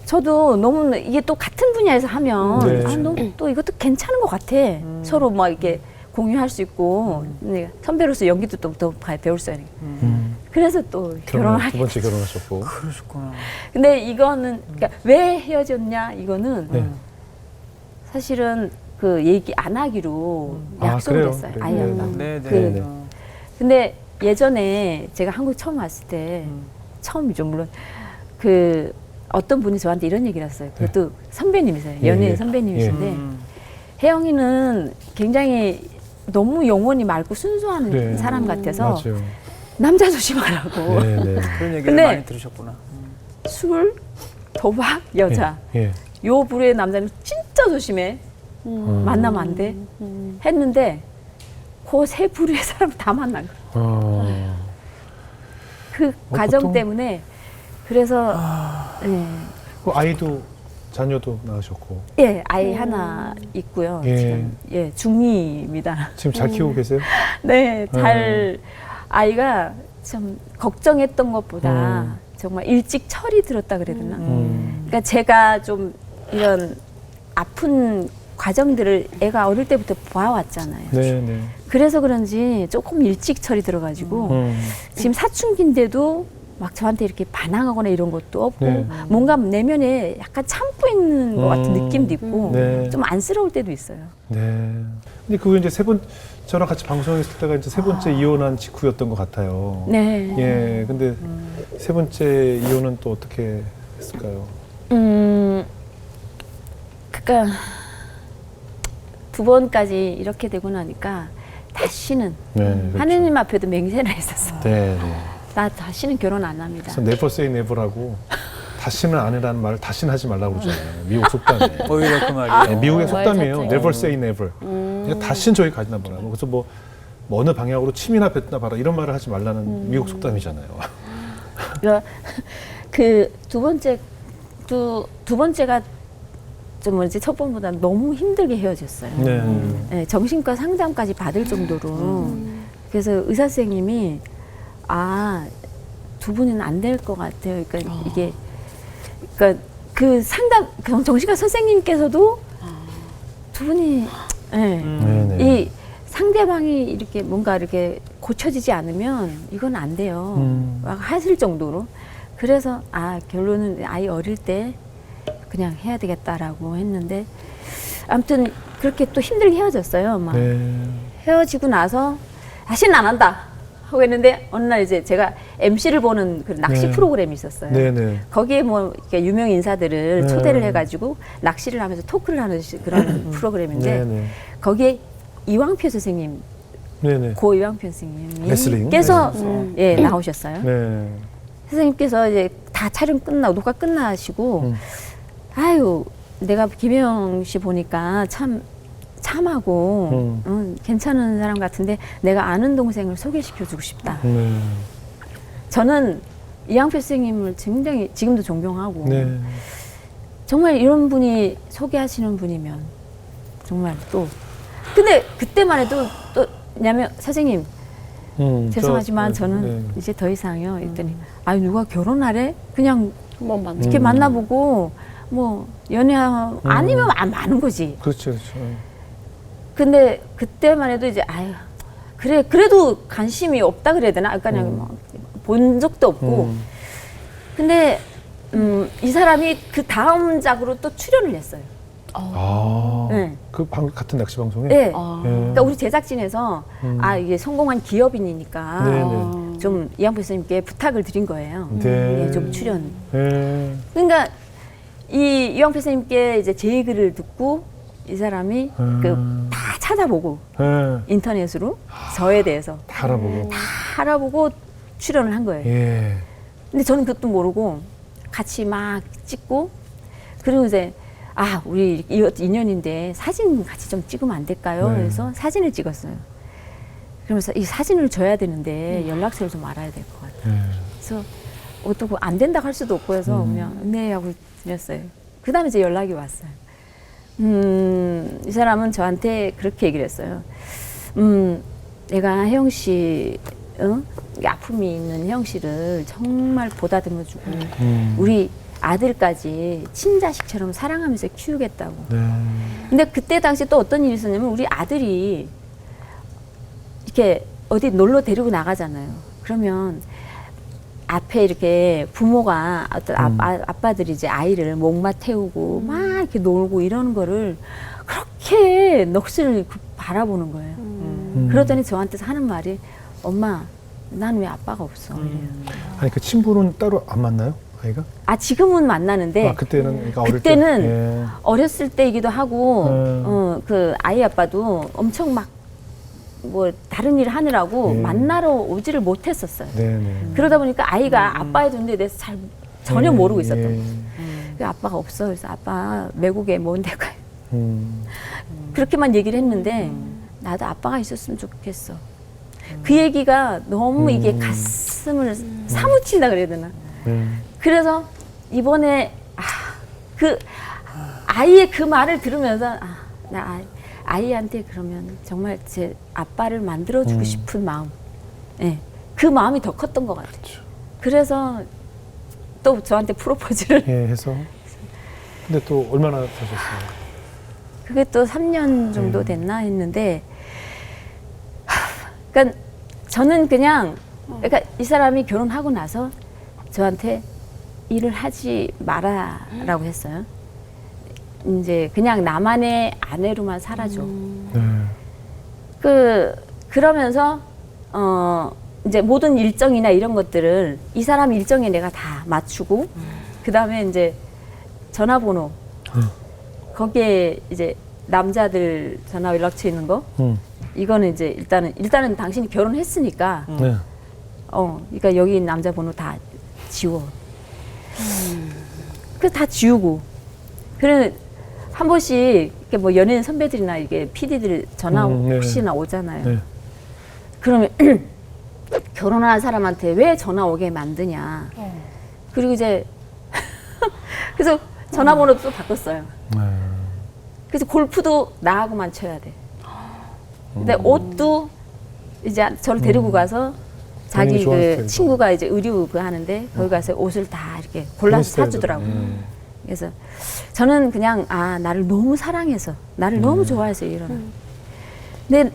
저도 너무 이게 또 같은 분야에서 하면 네. 너무 또 이것도 괜찮은 것 같아. 서로 막 이렇게 공유할 수 있고 근데 선배로서 연기도 또 더 배울 수 있는. 그래서 또 결혼을 두 하게. 번째 결혼하셨고. 그러셨구나. 근데 이거는 그러니까 왜 헤어졌냐 이거는 네. 사실은 그 얘기 안 하기로 약속을 그래요? 했어요. 그래요? 아이가. 네네. 그 근데 예전에 제가 한국 처음 왔을 때 처음이죠 물론 그 어떤 분이 저한테 이런 얘기를 했어요. 그것도 선배님이세요. 예, 연예인 예. 선배님이신데 혜영이는 굉장히 너무 영혼이 맑고 순수한 그래. 사람 같아서 맞아요. 남자 조심하라고. 네, 네. 그런 얘기를 근데- 많이 들으셨구나. 술, 도박, 여자. 예. 요 부류의 남자는 진짜 조심해. 만나면 안 돼. 했는데 그 세 부류의 사람 다 만난 거예요. 그 과정 보통- 때문에 그래서 그 아이도 자녀도 낳으셨고 예, 아이 하나 있고요. 예. 지금 중2입니다. 지금 잘 키우고 계세요? 네, 잘 아이가 참 걱정했던 것보다 정말 일찍 철이 들었다 그래야 되나? 그러니까 제가 좀 이런 아픈 과정들을 애가 어릴 때부터 봐왔잖아요. 네, 네. 그래서 그런지 조금 일찍 철이 들어가지고 지금 사춘기인데도 막 저한테 이렇게 반항하거나 이런 것도 없고 네. 뭔가 내면에 약간 참고 있는 것 같은 느낌도 있고 네. 좀 안쓰러울 때도 있어요. 네. 근데 그거 이제 저랑 같이 방송했을 때가 이제 세 번째 이혼한 직후였던 것 같아요. 네. 예. 근데 세 번째 이혼은 또 어떻게 했을까요? 그러니까 두 번까지 이렇게 되고 나니까 다시는 네. 그렇죠. 하느님 앞에도 맹세를 했었어. 네, 네. 나 다시는 결혼 안 합니다. 그래서 never say never라고 다시는 안 해라는 말을 다시는 하지 말라고 그러잖아요. 미국 속담에. 오히려 그 말이에요. 네, 미국의 말 속담이에요. 자체가. never say never. 그러니까 다시는 저기 가지나 보라고. 그래서 뭐 어느 방향으로 침이나 뱉나 봐라 이런 말을 하지 말라는 미국 속담이잖아요. 그 두 번째가 좀 뭐지 첫 번보다 너무 힘들게 헤어졌어요. 네. 네, 정신과 상담까지 받을 정도로 그래서 의사 선생님이 두 분은 안 될 것 같아요. 그러니까 이게 그러니까 그 상담 정신과 선생님께서도 두 분이 네, 네. 이 상대방이 이렇게 뭔가 이렇게 고쳐지지 않으면 이건 안 돼요. 막 하실 정도로. 그래서 결론은 아이 어릴 때 그냥 해야 되겠다라고 했는데 아무튼 그렇게 또 힘들게 헤어졌어요. 막 네. 헤어지고 나서 다시는 안 한다 하고 했는데 어느 날 이제 제가 MC를 보는 그 낚시 네. 프로그램이 있었어요. 네, 네. 거기에 뭐 이렇게 유명 인사들을 네. 초대를 해가지고 낚시를 하면서 토크를 하는 그런 프로그램인데 네, 네. 거기에 이왕표 선생님, 네, 네. 고 이왕표 선생님이 레슬링? 께서 네. 나오셨어요. 네. 선생님께서 이제 다 촬영 끝나고 녹화 끝나시고 아유 내가 김혜영 씨 보니까 참하고 괜찮은 사람 같은데 내가 아는 동생을 소개시켜주고 싶다. 네. 저는 이양표 선생님을 굉장히 지금도 존경하고 네. 정말 이런 분이 소개하시는 분이면 정말 또 근데 그때만 해도 또 왜냐면 선생님 죄송하지만 저는 네. 이제 더 이상요. 이랬더니 누가 결혼하래? 그냥 한번 만나. 이렇게 만나보고 뭐 연애하고 아니면 안 많은 거지. 그렇죠, 그렇죠. 근데 그때만 해도 이제 그래도 관심이 없다 그래야 되나? 그러니까 그냥 본 적도 없고. 근데 이 사람이 그 다음 작으로 또 출연을 했어요. 네. 같은 낚시 방송에? 네. 아. 그러니까 우리 제작진에서 이게 성공한 기업인이니까 네, 좀 이양표 선생님께 부탁을 드린 거예요. 네. 예, 좀 출연. 네. 그러니까 이양표 선생님께 이제 제 얘기를 듣고 이 사람이 다 찾아보고 네. 인터넷으로 저에 대해서 다 알아보고. 다 알아보고 출연을 한 거예요. 예. 근데 저는 그것도 모르고 같이 막 찍고 그리고 이제 우리 이것도 인연인데 사진 같이 좀 찍으면 안 될까요? 네. 그래서 사진을 찍었어요. 그러면서 이 사진을 줘야 되는데 연락처를 좀 알아야 될 것 같아요. 네. 그래서 어떻게 안 된다고 할 수도 없고 해서 그냥 네 하고 드렸어요. 그 다음에 이제 연락이 왔어요. 이 사람은 저한테 그렇게 얘기를 했어요. 내가 혜영 씨, 아픔이 있는 혜영 씨를 정말 보다듬어주고 우리 아들까지 친자식처럼 사랑하면서 키우겠다고. 네. 근데 그때 당시 또 어떤 일이 있었냐면 우리 아들이 이렇게 어디 놀러 데리고 나가잖아요. 그러면 앞에 이렇게 부모가 어떤 아빠들이 이제 아이를 목마 태우고 막 이렇게 놀고 이러는 거를 그렇게 넋을 바라보는 거예요. 그러더니 저한테서 하는 말이 엄마, 난 왜 아빠가 없어? 이래요. 아니 그 친부는 따로 안 만나요, 아이가? 아, 지금은 만나는데 아 그때는 그러니까 어릴 그때는 때. 예. 어렸을 때이기도 하고 음. 그 아이 아빠도 엄청 막 뭐 다른 일 하느라고 예. 만나러 오지를 못했었어요. 네네. 그러다 보니까 아이가 아빠의 존재에 대해서 전혀 모르고 있었던 거예요. 예. 그 아빠가 없어. 그래서 아빠 외국에 먼 데 가요. 음. 그렇게만 얘기를 했는데 나도 아빠가 있었으면 좋겠어. 그 얘기가 너무 이게 가슴을 사무친다 그래야 되나. 그래서 이번에 그 아이의 그 말을 들으면서 나 아이한테 그러면 정말 제 아빠를 만들어주고 싶은 마음, 예, 그 마음이 더 컸던 것 같아요. 그렇죠. 그래서 또 저한테 프로포즈를 예, 해서. 근데 또 얼마나 되셨어요? 그게 또 3년 정도 됐나 했는데, 그러니까 저는 그냥, 그러니까 이 사람이 결혼하고 나서 저한테 일을 하지 마라라고 했어요. 이제 그냥 나만의 아내로만 살아줘. 네. 그러면서 이제 모든 일정이나 이런 것들을 이 사람 일정에 내가 다 맞추고, 그 다음에 이제 전화번호, 거기에 이제 남자들 전화 연락처 있는 거, 이거는 이제 일단은 당신이 결혼했으니까, 네. 그러니까 여기 남자 번호 다 지워. 그 다 지우고. 그래 한 번씩 이렇게 뭐 연예인 선배들이나 이게 PD들 전화 네. 혹시나 오잖아요. 네. 그러면 결혼한 사람한테 왜 전화 오게 만드냐. 그리고 이제 그래서 전화번호도 또 바꿨어요. 네. 그래서 골프도 나하고만 쳐야 돼. 근데 옷도 이제 저를 데리고 가서 자기 본인이 좋아할 그 때 친구가 이제 의류 그 하는데 거기 가서 옷을 다 이렇게 골라서 사주더라고요. 그래서 저는 그냥 나를 너무 사랑해서 나를 너무 좋아해서 이러나. 근데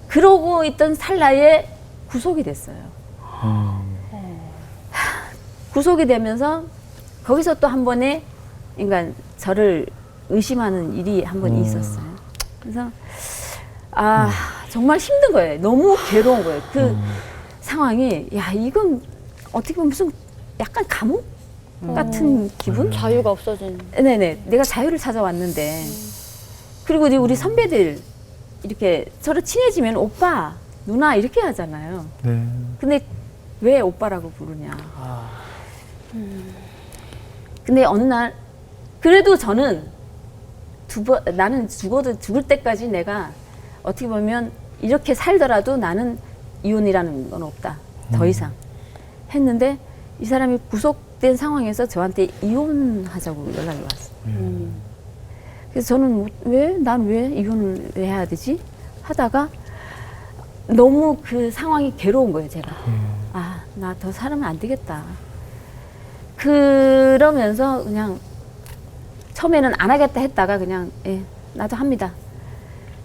그러고 있던 찰나에 구속이 됐어요. 구속이 되면서 거기서 또 한 번에 그러니까 저를 의심하는 일이 한 번 있었어요. 그래서 정말 힘든 거예요. 너무 괴로운 거예요. 그 상황이 이건 어떻게 보면 무슨 약간 감옥 같은 기분? 자유가 없어진. 네네. 내가 자유를 찾아왔는데. 그리고 이제 우리 선배들 이렇게 서로 친해지면 오빠, 누나 이렇게 하잖아요. 네. 근데 왜 오빠라고 부르냐. 근데 어느 날 그래도 저는 나는 죽을 때까지 내가 어떻게 보면 이렇게 살더라도 나는 이혼이라는 건 없다. 더 이상. 했는데 이 사람이 구속된 상황에서 저한테 이혼하자고 연락이 왔어요. 그래서 저는 난 왜 이혼을 왜 해야 되지? 하다가 너무 그 상황이 괴로운 거예요, 제가. 나 더 살면 안 되겠다. 그러면서 그냥 처음에는 안 하겠다 했다가 그냥 나도 합니다.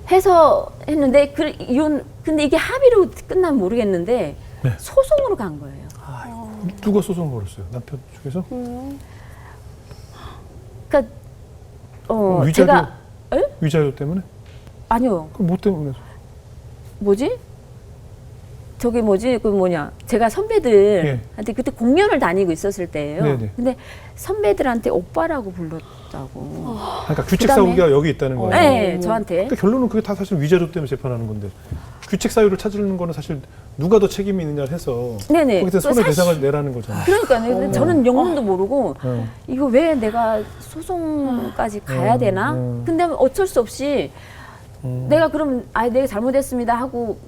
해서 했는데 근데 이게 합의로 끝나면 모르겠는데 네. 소송으로 간 거예요. 누가 소송을 걸었어요? 남편 쪽에서? 그러니까 위자료? 제가 위자료 때문에? 아니요. 그럼 뭐 때문에? 뭐지? 제가 선배들한테 그때 공연을 다니고 있었을 때예요. 네네. 근데 선배들한테 오빠라고 불렀다고. 그러니까 규칙 그다음에- 사유가 여기 있다는 거예요. 네, 저한테. 근데 결론은 그게 다 사실 위자료 때문에 재판하는 건데 규칙 사유를 찾는 거는 사실 누가 더 책임이 있느냐 해서 네네. 거기서 그 손해배상을 내라는 거잖아요. 그러니까요. 근데 저는 영문도 모르고 이거 왜 내가 소송까지 가야 되나? 근데 어쩔 수 없이 내가 그럼 내가 잘못했습니다 하고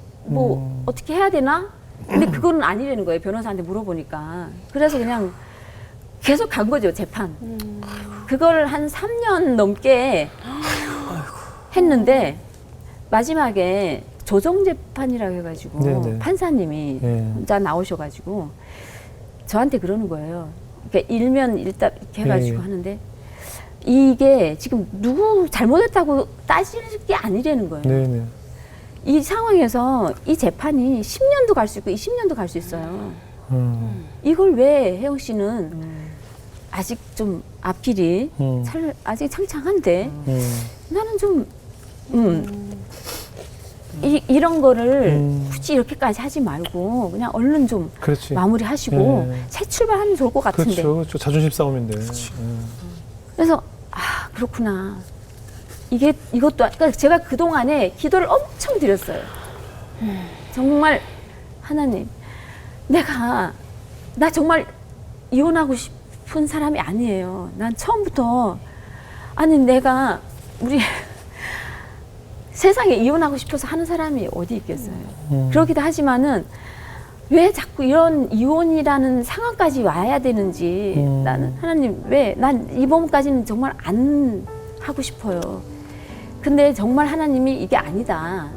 어떻게 해야 되나? 근데 그거는 아니라는 거예요. 변호사한테 물어보니까. 그래서 그냥 계속 간 거죠, 재판. 그걸 한 3년 넘게 했는데 마지막에 조정재판이라고 해가지고 네네. 판사님이 혼자 나오셔가지고 저한테 그러는 거예요. 그러니까 일면 일답 이렇게 해가지고 하는데 이게 지금 누구 잘못했다고 따질 게 아니라는 거예요. 네네. 이 상황에서 이 재판이 10년도 갈 수 있고 20년도 갈 수 있어요. 이걸 왜 혜영 씨는 아직 좀 앞길이 아직 창창한데 나는 좀 이런 거를 굳이 이렇게까지 하지 말고 그냥 얼른 좀 그렇지. 마무리하시고 예. 새 출발하면 좋을 것 같은데. 그렇죠. 자존심 싸움인데. 그래서 그렇구나. 이것도 그러니까 제가 그 동안에 기도를 엄청 드렸어요. 정말 하나님, 나 정말 이혼하고 싶은 사람이 아니에요. 난 처음부터 내가 우리 세상에 이혼하고 싶어서 하는 사람이 어디 있겠어요. 그러기도 하지만은 왜 자꾸 이런 이혼이라는 상황까지 와야 되는지 나는 하나님 왜 난 이번까지는 정말 안 하고 싶어요. 근데 정말 하나님이 이게 아니다.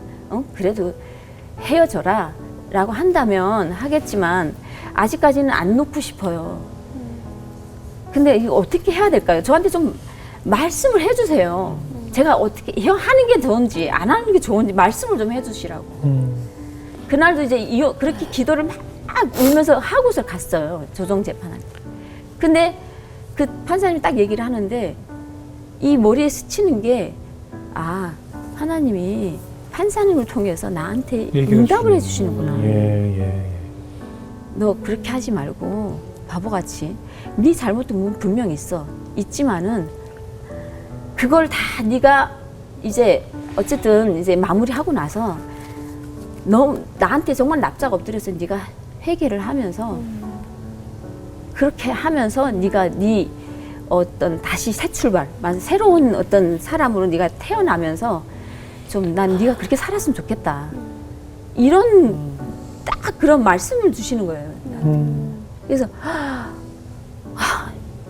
그래도 헤어져라 라고 한다면 하겠지만 아직까지는 안 놓고 싶어요. 근데 이거 어떻게 해야 될까요? 저한테 좀 말씀을 해주세요. 제가 어떻게 하는 게 좋은지 안 하는 게 좋은지 말씀을 좀 해주시라고. 그날도 이제 그렇게 기도를 막 울면서 하고서 갔어요. 조정재판한테. 근데 그 판사님이 딱 얘기를 하는데 이 머리에 스치는 게 하나님이 판사님을 통해서 나한테 응답을 해주시는구나. 너 그렇게 하지 말고 바보같이 네 잘못도 분명 있지만은 그걸 다 네가 이제 어쨌든 이제 마무리하고 나서 너 나한테 정말 납작 엎드려서 네가 회개를 하면서 그렇게 하면서 네가 네 어떤 다시 새 출발, 새로운 어떤 사람으로 네가 태어나면서 좀 난 네가 그렇게 살았으면 좋겠다. 이런 딱 그런 말씀을 주시는 거예요. 그래서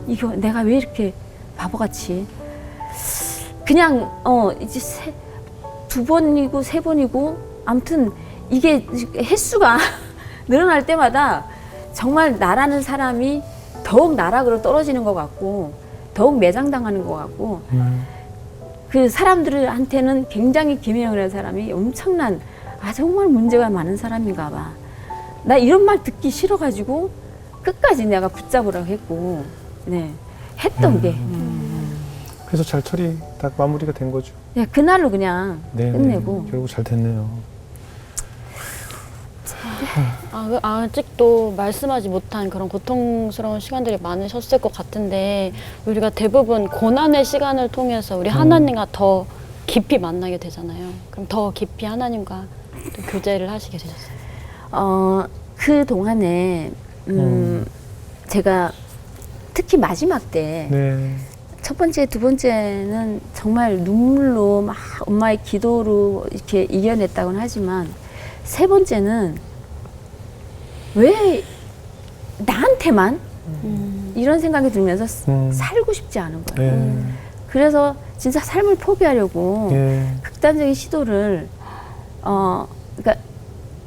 이거 내가 왜 이렇게 바보같이 그냥 이제 두 번이고 세 번이고 아무튼 이게 횟수가 늘어날 때마다 정말 나라는 사람이 더욱 나락으로 떨어지는 것 같고 더욱 매장당하는 것 같고 그 사람들한테는 굉장히 김혜영이라는 사람이 엄청난 정말 문제가 많은 사람인가 봐. 나 이런 말 듣기 싫어가지고 끝까지 내가 붙잡으라고 했고 했던 게 그래서 잘 처리 딱 마무리가 된 거죠. 그날로 그냥 끝내고 결국 잘 됐네요. 아직도 말씀하지 못한 그런 고통스러운 시간들이 많으셨을 것 같은데 우리가 대부분 고난의 시간을 통해서 우리 하나님과 더 깊이 만나게 되잖아요. 그럼 더 깊이 하나님과 또 교제를 하시게 되셨어요? 그 동안에 제가 특히 마지막 때 첫 번째, 두 번째는 정말 눈물로 막 엄마의 기도로 이렇게 이겨냈다고는 하지만 세 번째는 왜 나한테만 이런 생각이 들면서 살고 싶지 않은 거예요. 그래서 진짜 삶을 포기하려고 극단적인 시도를 그러니까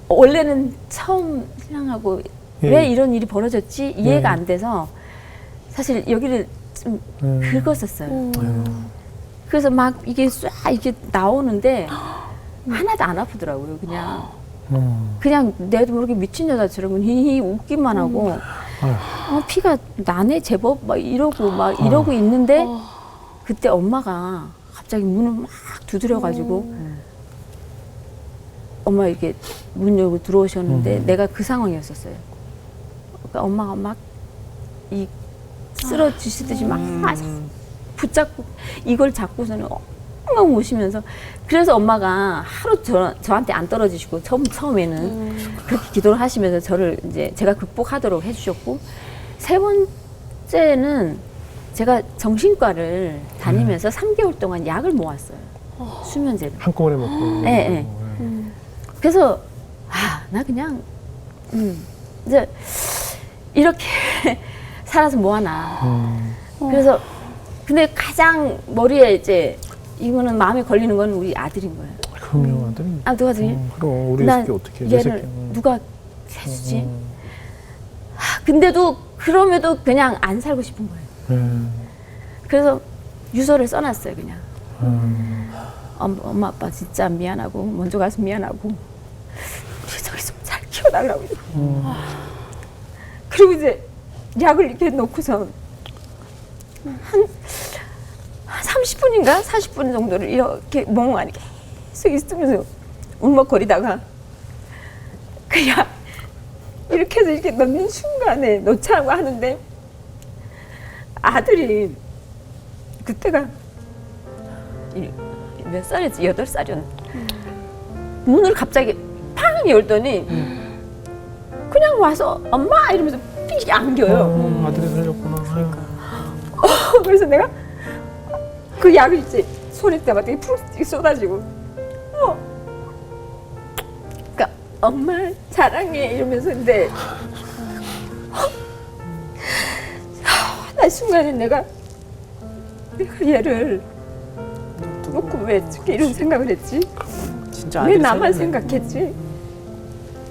원래는 처음 신앙하고 왜 이런 일이 벌어졌지 이해가 안 돼서 사실 여기를 좀 긁었었어요. 그래서 막 이게 이게 나오는데 하나도 안 아프더라고요. 그냥 내도 모르게 미친 여자처럼 히히 웃기만 하고 피가 나네 제법 막 이러고 있는데 그때 엄마가 갑자기 문을 막 두드려가지고 엄마 이렇게 문 열고 들어오셨는데 내가 그 상황이었었어요. 그러니까 엄마가 막 쓰러지시듯이 막 붙잡고 이걸 잡고서는 엉엉 우시면서 그래서 엄마가 하루 저한테 안 떨어지시고 처음에는 그렇게 기도를 하시면서 저를 이제 제가 극복하도록 해주셨고 세 번째는 제가 정신과를 다니면서 3개월 동안 약을 모았어요. 수면제를. 한꺼번에 먹고. 네. 그래서 나 그냥 이제 이렇게 살아서 뭐하나. 그래서 근데 가장 머리에 이제 이거는 마음에 걸리는 건 우리 아들인 거예요. 그럼요, 아들이. 누가 지 그럼 우리 새끼 어떻게 해? 얘를 누가 해주지? 근데도 그럼에도 그냥 안 살고 싶은 거예요. 그래서 유서를 써놨어요, 그냥. 엄마 아빠 진짜 미안하고 먼저 가서 미안하고 저기서 잘 키워달라고. 그리고 이제 약을 이렇게 놓고서 한 30분인가 40분 정도를 이렇게 멍하니 계속 있으면서 울먹거리다가 그냥 이렇게 해서 이렇게 넣는 순간에 놓자고 하는데 아들이 그때가 몇 살이지? 8살이었나? 문을 갑자기 팡 열더니 그냥 와서 엄마 이러면서 삐 안겨요. 아들이 살렸구나. 그래서 내가 그 약을 이제 손에 때마다 푹 쏟아지고 그러니까 엄마 사랑해 이러면서 근데 나 순간에 내가 얘를 놓고 왜 이런 생각을 했지? 진짜 왜 아들이 나만 살렸네. 생각했지?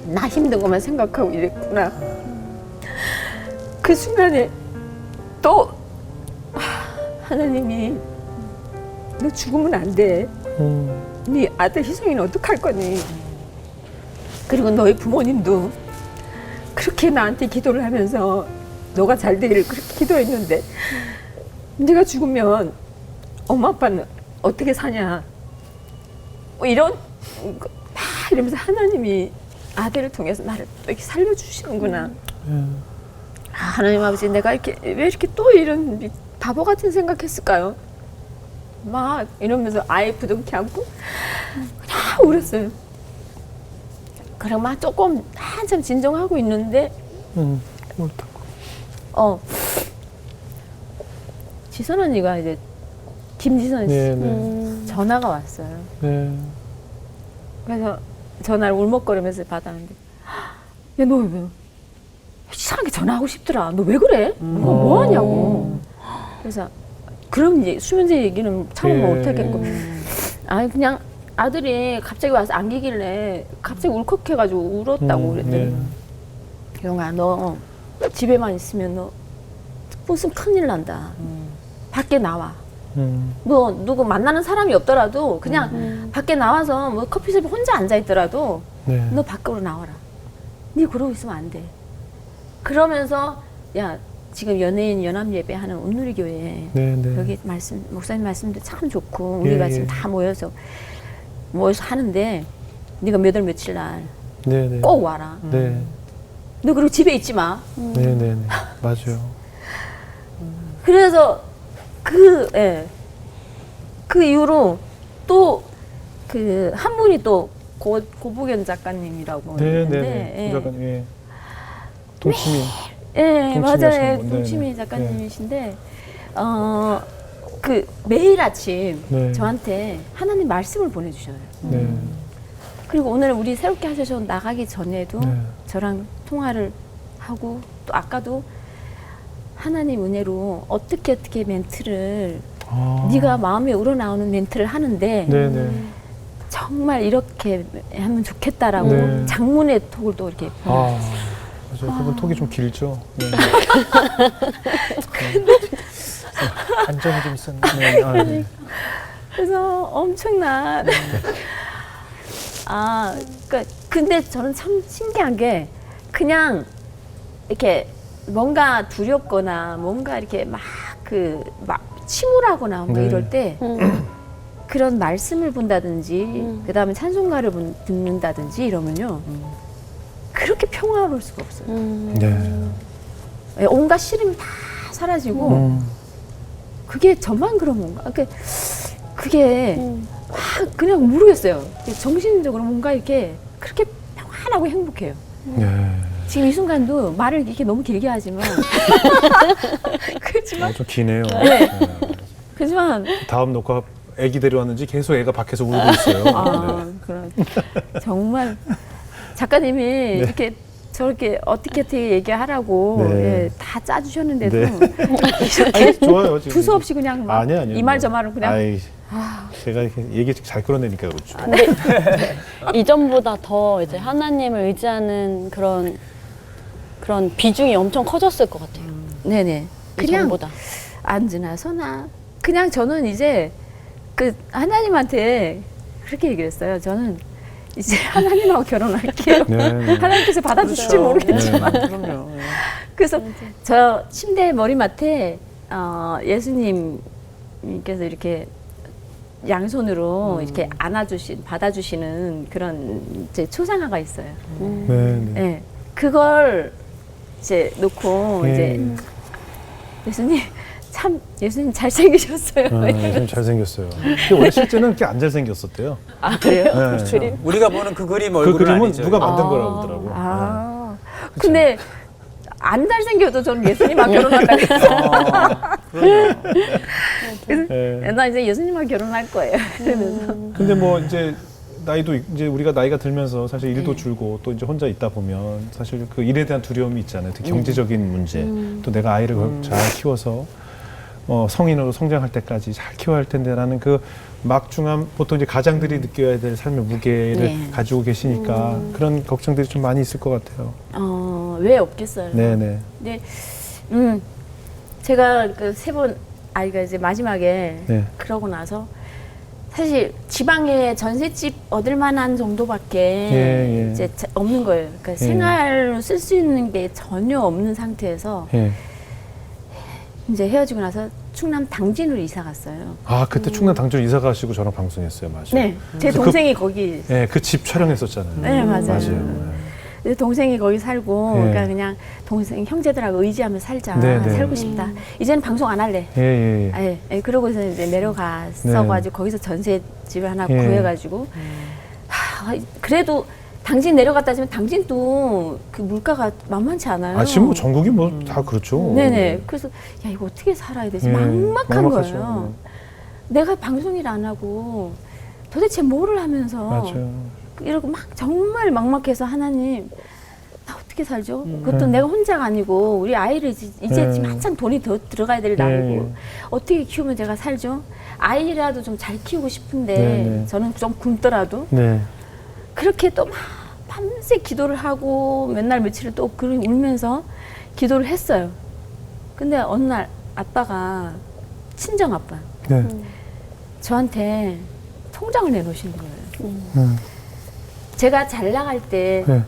나 힘든 것만 생각하고 이랬구나. 그 순간에 또 하나님이 너 죽으면 안 돼. 네 아들 희성이는 어떡할 거니? 그리고 너희 부모님도 그렇게 나한테 기도를 하면서 너가 잘 되기를 그렇게 기도했는데 네가 죽으면 엄마 아빠는 어떻게 사냐? 뭐 이런 막 이러면서 하나님이 아들을 통해서 나를 또 이렇게 살려주시는구나. 하나님 아버지 내가 이렇게 왜 이렇게 또 이런 바보 같은 생각했을까요? 막 이러면서 아이 부둥켜 안고 그냥 울었어요. 그럼 막 조금 한참 진정하고 있는데 지선 언니가 이제 김지선 씨 네. 전화가 왔어요. 네. 그래서 전화를 울먹거리면서 받았는데 야 너 왜 이상하게 전화하고 싶더라. 너 왜 그래? 너 뭐 하냐고. 그래서 그럼 이제 수면제 얘기는 참을 예. 못하겠고 아니 그냥 아들이 갑자기 와서 안기길래 갑자기 울컥해가지고 울었다고 그랬더니 영아 너 집에만 있으면 너 무슨 큰일 난다. 밖에 나와. 너 누구 만나는 사람이 없더라도 그냥 밖에 나와서 뭐 커피숍에 혼자 앉아 있더라도 네. 너 밖으로 나와라. 네 그러고 있으면 안 돼. 그러면서 야 지금 연예인 연합 예배하는 온누리 교회 네. 여기 말씀 목사님 말씀도 참 좋고 우리가 예. 지금 다 모여서 하는데 네가 몇 월 며칠 날 꼭 네. 와라. 네. 너 그리고 집에 있지 마. 네. 맞아요. 그래서 그 이후로 또 그 한 분이 또 고복연 작가님이라고 있는데 네. 작가님. 예. 동치미. 예, 동치미 맞아요. 하시는 분. 동치미 네네. 작가님이신데 그 매일 아침 네. 저한테 하나님 말씀을 보내주셔요. 네. 그리고 오늘 우리 새롭게 하셔서 나가기 전에도 네. 저랑 통화를 하고 또 아까도 하나님 은혜로 어떻게 멘트를 네가 마음에 우러나오는 멘트를 하는데 네. 정말 이렇게 하면 좋겠다라고 네. 장문의 톡을 또 이렇게 맞아요. 그분 톡이 좀 길죠. 네. 안정이 좀 있었는데. 네. 그래서 엄청난 그러니까 근데 저는 참 신기한 게 그냥 이렇게 뭔가 두렵거나 뭔가 이렇게 막 침울하거나 뭐 네. 이럴 때 그런 말씀을 본다든지 그다음에 찬송가를 듣는다든지 이러면요 그렇게 평화로울 수가 없어요. 네. 온갖 시름이 다 사라지고 그게 저만 그런 건가? 그게 막 그냥 모르겠어요. 정신적으로 뭔가 이렇게 그렇게 평안하고 행복해요. 네. 지금 이 순간도 말을 이렇게 너무 길게 하지만 그렇지만 좀 기네요. 네. 그렇지만 다음 녹화 애기 데려왔는지 계속 애가 밖에서 울고 있어요. 네. 그런 정말 작가님이 이렇게 저렇게 어떻게 얘기하라고 네. 다 짜주셨는데도 네. 이렇게 아니, 좋아요. 지금. 두서 없이 그냥 막 아니요. 이 말 저 말을 그냥 아이, 제가 이렇게 얘기 잘 끌어내니까 그렇죠. 근데 이전보다 더 이제 하나님을 의지하는 그런 비중이 엄청 커졌을 것 같아요. 네네 그냥 이전보다. 앉으나 서나 그냥 저는 이제 그 하나님한테 그렇게 얘기를 했어요. 저는 이제 하나님하고 결혼할게요. 네. 하나님께서 받아주실지 모르겠지만 그럼요. 그래서 저 침대 머리맡에 예수님께서 이렇게 양손으로 이렇게 받아주시는 그런 이제 초상화가 있어요. 네, 네. 네. 그걸 이제 놓고 예. 이제 예수님 잘생기셨어요. 예수님 잘생겼어요. 근데 원래 실제는 그렇게 안 잘생겼었대요. 아, 그래요? 네. 우리가 보는 그 그림 그 얼굴은 그림은 아니죠. 누가 만든 아. 거라고 그러더라고요. 아. 근데 안 잘생겨도 저는 예수님하고 결혼한다고 해서 네. 나 이제 예수님하고 결혼할 거예요. 그러면서 근데 뭐 이제 나이도 이제 우리가 나이가 들면서 사실 일도 네. 줄고 또 이제 혼자 있다 보면 사실 그 일에 대한 두려움이 있잖아요. 특히 경제적인 문제. 또 내가 아이를 잘 키워서 성인으로 성장할 때까지 잘 키워야 할 텐데라는 그 막중한 보통 이제 가장들이 느껴야 될 삶의 무게를 네. 가지고 계시니까 그런 걱정들이 좀 많이 있을 것 같아요. 왜 없겠어요. 네네. 근데 제가 그 3번 아이가 이제 마지막에 네. 그러고 나서 사실 지방에 전셋집 얻을 만한 정도밖에 예. 이제 없는 거예요. 그러니까 생활로 쓸 수 있는 게 전혀 없는 상태에서 예. 이제 헤어지고 나서 충남 당진으로 이사 갔어요. 아 그때 충남 당진 이사 가시고 저랑 방송했어요, 맞아요. 네, 제 그래서 동생이 거기. 네, 그 집 촬영했었잖아요. 네, 맞아요. 맞아요. 내 동생이 거기 살고, 예. 그러니까 그냥 동생 형제들하고 의지하며 살자, 네, 네. 살고 싶다. 이제는 방송 안 할래. 예. 그러고서 이제 내려갔어가지고 거기서 전셋집을 하나 예. 구해가지고 그래도 당진 내려갔다지만 당진도 그 물가가 만만치 않아요. 아 지금 뭐 전국이 뭐 다 그렇죠. 네네. 그래서 야 이거 어떻게 살아야 되지? 예, 막막한 막막하죠. 거예요. 내가 방송일 안 하고 도대체 뭐를 하면서 맞아요. 이러고 막 정말 막막해서 하나님 나 어떻게 살죠? 그것도 내가 혼자가 아니고 우리 아이를 이제 지금 한창 돈이 더 들어가야 될 나이고 어떻게 키우면 제가 살죠? 아이라도 좀 잘 키우고 싶은데 네. 저는 좀 굶더라도 네. 그렇게 또 막 밤새 기도를 하고 맨날 며칠을 또 울면서 기도를 했어요. 근데 어느 날 아빠가 친정 아빠 네. 저한테 통장을 내놓으신 거예요. 제가 잘 나갈 때 네.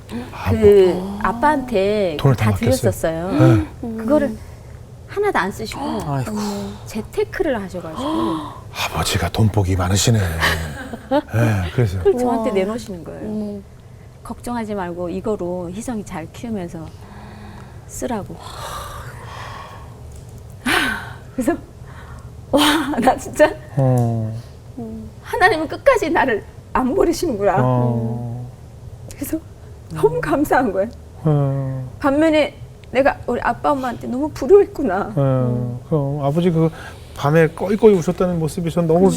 그 아빠한테 돈을 다 다 맡겼어요? 드렸었어요. 네. 그거를 하나도 안 쓰시고 아이고. 재테크를 하셔가지고 아버지가 돈복이 많으시네. 네, 그래서 그걸 저한테 내놓으시는 거예요. 걱정하지 말고 이거로 희성이 잘 키우면서 쓰라고. 그래서 와 나 진짜 하나님은 끝까지 나를 안 버리시는구나. 그래서 너무 감사한 거예요. 반면에 내가 우리 아빠 엄마한테 너무 부러웠구나. 그럼 아버지 그 밤에 꺼이꺼이 우셨다는 모습이 전 너무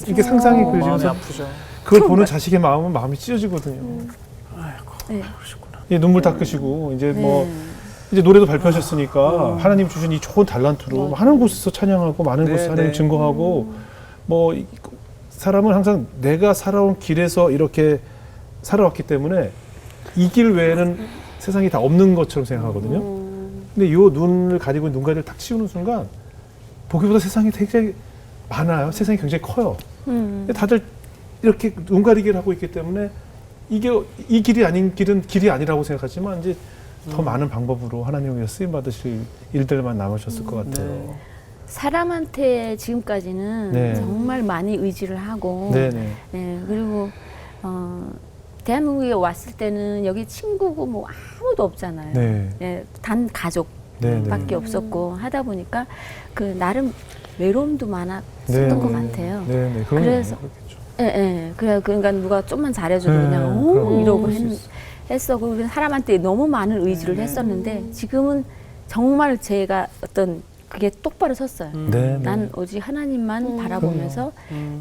이게 상상이 마음이 그려져서 아프죠. 그걸 보는 자식의 마음은 마음이 찢어지거든요. 네. 예, 눈물 닦으시고 이제 뭐 네. 이제 노래도 발표하셨으니까 하나님 주신 이 좋은 달란트로 많은 곳에서 찬양하고 많은 네, 곳에서 하나님 네. 증거하고 뭐 사람은 항상 내가 살아온 길에서 이렇게 살아왔기 때문에 이 길 외에는 세상이 다 없는 것처럼 생각하거든요. 근데 이 눈을 가리고 눈가리를 탁 치우는 순간 보기보다 세상이 되게 많아요. 세상이 굉장히 커요. 근데 다들 이렇게 눈 가리기를 하고 있기 때문에 이게 이 길이 아닌 길은 길이 아니라고 생각하지만 이제 더 많은 방법으로 하나님 위해 쓰임 받으실 일들만 남으셨을 것 같아요. 네. 사람한테 지금까지는 네. 정말 많이 의지를 하고 네네. 네, 그리고 대한민국에 왔을 때는 여기 친구고 뭐 아무도 없잖아요. 네. 네, 단 가족밖에 네네. 없었고 하다 보니까 그 나름 외로움도 많았었던 네. 것 같아요. 네네. 그래서 그렇겠죠. 예, 예. 그러니까 누가 좀만 잘해줘도 네, 그냥 그럼 이러고 그럴 수 있어요. 했었고 우리는 사람한테 너무 많은 의지를 했었는데 지금은 정말 제가 어떤 그게 똑바로 섰어요. 네. 난 오직 하나님만 바라보면서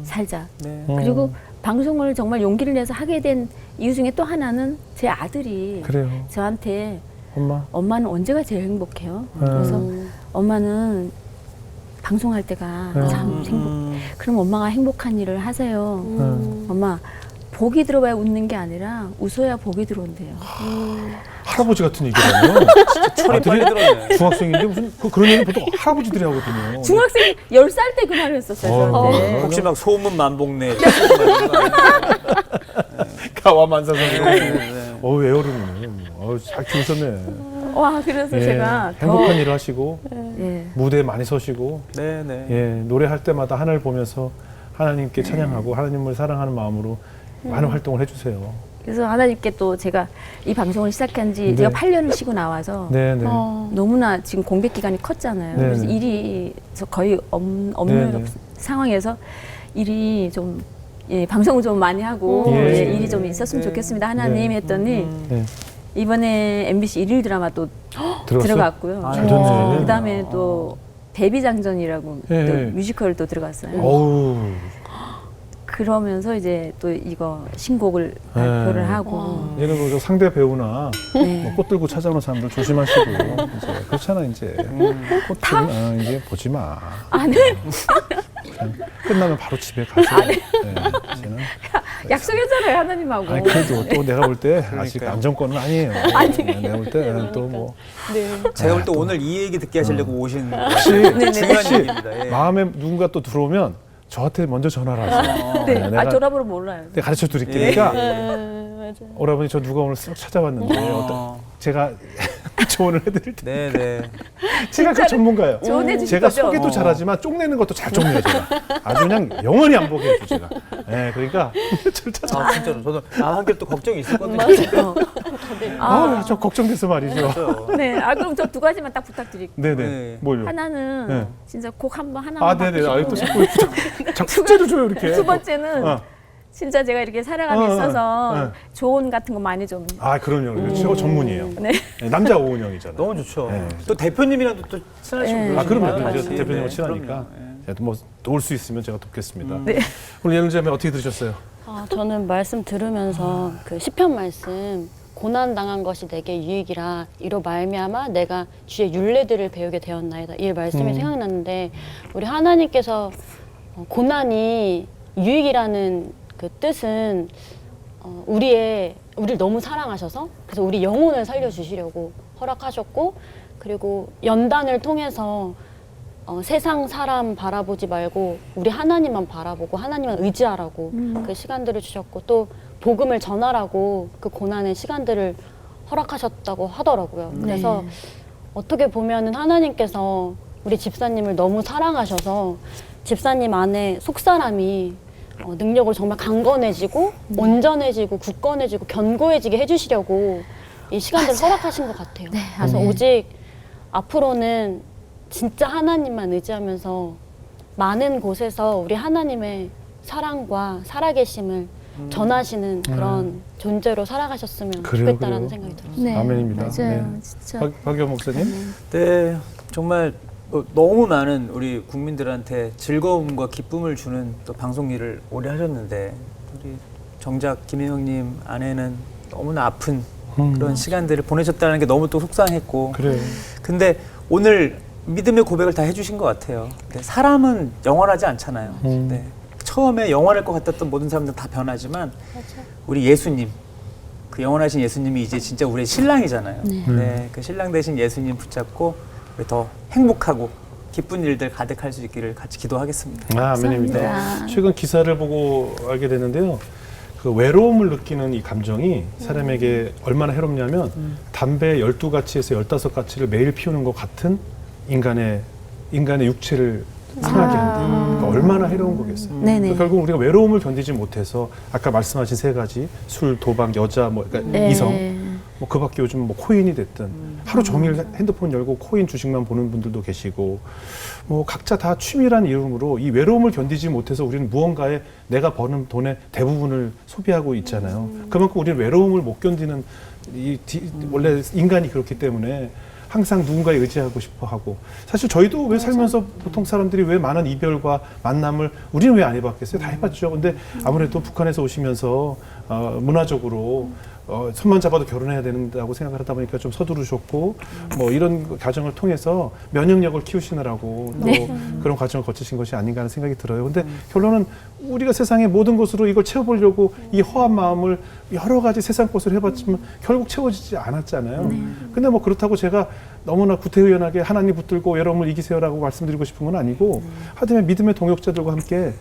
살자. 네. 그리고 방송을 정말 용기를 내서 하게 된 이유 중에 또 하나는 제 아들이 그래요. 저한테 엄마. 엄마는 언제가 제일 행복해요? 그래서 엄마는 방송할 때가 참 행복. 그럼 엄마가 행복한 일을 하세요. 엄마 복이 들어봐야 웃는 게 아니라 웃어야 복이 들어온대요. 할아버지 같은 얘기라면 철이 빨리 들었네. 중학생인데 무슨 그런 얘기 보통 할아버지들이 하거든요. 중학생 10살 때 그 말을 했었어요. 저한테. 혹시 막 소문 만복내. 가와만사선생. 네. 애어른이네. 잘 키우셨네. 와 그래서 예, 제가 행복한 일을 하시고 예. 무대에 많이 서시고 네, 네. 예, 노래할 때마다 하늘을 보면서 하나님께 찬양하고 하나님을 사랑하는 마음으로 많은 활동을 해주세요. 그래서 하나님께 또 제가 이 방송을 시작한 지 네. 제가 8년을 쉬고 나와서 네네. 너무나 지금 공백 기간이 컸잖아요. 네네. 그래서 일이 거의 없는 네네. 상황에서 일이 좀 예, 방송을 좀 많이 하고 예. 예, 일이 좀 있었으면 네. 좋겠습니다. 하나님 네. 했더니 네. 이번에 MBC 일일 드라마 또 들어갔어요? 들어갔고요. 아, 잘 됐네. 그다음에 또 데뷔장전이라고 예. 또 뮤지컬도 들어갔어요. 어우. 그러면서 이제 또 이거 신곡을 발표를 하고 얘는 뭐 상대 배우나 네. 뭐 꽃 들고 찾아오는 사람들 조심하시고 이제 그렇잖아 이제 꽃은 이제 보지 마. 네. 그냥 끝나면 바로 집에 가세요. 네. 이제는. 약속했잖아요 하나님하고. 아니 그래도 또 내가 볼 때 아직 그러니까요. 안정권은 아니에요. 내가 볼 때 또 뭐 제가 볼 때 오늘 이 얘기 듣게 하시려고 오신 혹시 중요한 혹시 얘기입니다. 예. 마음에 누군가 또 들어오면 저한테 먼저 전화를 하세요. 네. 내가 전화번호 몰라요. 내가 가르쳐 드릴게요. 예. 그러니까 맞아요. 오라버니 저 누가 오늘 쓱 찾아왔는데 어떤 제가 조언을 해드릴 때 네네. 제가 그 전문가예요. 조언해 주실 제가 거죠? 소개도 잘하지만 쪽내는 것도 잘 쪽내요. 제가 아주 그냥 영원히 안 보게 해줘 제가. 네, 그러니까 저를 찾아. 아 진짜로 저도 한결 또 걱정이 있었거든요. 저 걱정돼서 말이죠. 그렇죠. 네. 아 그럼 저 두 가지만 딱 부탁드릴게요. 네네. 네. 뭘요? 하나는 네. 진짜 곡 하나만 아, 네네. 받고 아, 또 싶고. 자꾸 숙제를 줘요 이렇게. 두 번째는 어. 진짜 제가 이렇게 살아감에 어, 있어서 네. 조언 같은 거 많이 좀. 아, 그럼요. 최고 전문이에요. 네. 네, 남자 오은영이잖아요. 너무 좋죠. 네. 또 대표님이랑도 또 친하시고 네. 아, 그럼요. 그러시니까 이제 같이. 대표님하고 네, 친하니까. 그럼요. 네. 제가 뭐 도울 수 있으면 제가 돕겠습니다. 네. 오늘 예능자매 어떻게 들으셨어요? 저는 말씀 들으면서 그 시편 말씀 고난 당한 것이 내게 유익이라 이로 말미암아 내가 주의 율례들을 배우게 되었나이다. 이 말씀이 생각났는데 우리 하나님께서 고난이 유익이라는 그 뜻은 우리를 너무 사랑하셔서 그래서 우리 영혼을 살려주시려고 허락하셨고 그리고 연단을 통해서 세상 사람 바라보지 말고 우리 하나님만 바라보고 하나님만 의지하라고 그 시간들을 주셨고 또 복음을 전하라고 그 고난의 시간들을 허락하셨다고 하더라고요. 그래서 어떻게 보면은 하나님께서 우리 집사님을 너무 사랑하셔서 집사님 안에 속사람이 능력을 정말 강건해지고 온전해지고 굳건해지고 견고해지게 해주시려고 이 시간들을 허락하신 것 같아요. 네, 그래서 아멘. 오직 앞으로는 진짜 하나님만 의지하면서 많은 곳에서 우리 하나님의 사랑과 살아계심을 전하시는 그런 존재로 살아가셨으면 그래요, 좋겠다라는 그래요. 생각이 들었어요. 네. 아멘입니다. 맞아요. 네. 진짜. 박기호 목사님? 네, 정말 너무 많은 우리 국민들한테 즐거움과 기쁨을 주는 또 방송 일을 오래 하셨는데 우리 정작 김혜영님 아내는 너무나 아픈 그런 시간들을 보내셨다는 게 너무 또 속상했고 그래요. 근데 오늘 믿음의 고백을 다 해주신 것 같아요. 근데 사람은 영원하지 않잖아요. 네. 처음에 영원할 것 같았던 모든 사람들은 다 변하지만 우리 예수님 그 영원하신 예수님이 이제 진짜 우리의 신랑이잖아요. 네. 그 신랑 대신 예수님 붙잡고 우리 더 행복하고 기쁜 일들 가득할 수 있기를 같이 기도하겠습니다. 아, 아멘입니다. 감사합니다. 최근 기사를 보고 알게 됐는데요. 그 외로움을 느끼는 이 감정이 사람에게 얼마나 해롭냐면 담배 12가치에서 15가치를 매일 피우는 것 같은 인간의 육체를 상하게 한다. 그러니까 얼마나 해로운 거겠어요. 네네. 그러니까 결국 우리가 외로움을 견디지 못해서 아까 말씀하신 세 가지 술, 도박, 여자, 뭐 그러니까 네. 이성 뭐 그밖에 요즘 뭐 코인이 됐든 하루 종일 핸드폰 열고 코인 주식만 보는 분들도 계시고 뭐 각자 다 취미라는 이름으로 이 외로움을 견디지 못해서 우리는 무언가에 내가 버는 돈의 대부분을 소비하고 있잖아요. 그만큼 우리는 외로움을 못 견디는 원래 인간이 그렇기 때문에 항상 누군가에 의지하고 싶어 하고 사실 저희도 왜 살면서 보통 사람들이 왜 많은 이별과 만남을 우리는 왜 안 해봤겠어요? 다 해봤죠. 근데 아무래도 북한에서 오시면서 문화적으로 손만 잡아도 결혼해야 된다고 생각을 하다 보니까 좀 서두르셨고 뭐 이런 과정을 통해서 면역력을 키우시느라고 또 그런 과정을 거치신 것이 아닌가 하는 생각이 들어요. 근데 결론은 우리가 세상의 모든 것으로 이걸 채워보려고 이 허한 마음을 여러 가지 세상 것을 해봤지만 결국 채워지지 않았잖아요. 근데 뭐 그렇다고 제가 너무나 구태의연하게 하나님 붙들고 여러분을 이기세요라고 말씀드리고 싶은 건 아니고 하여튼 믿음의 동역자들과 함께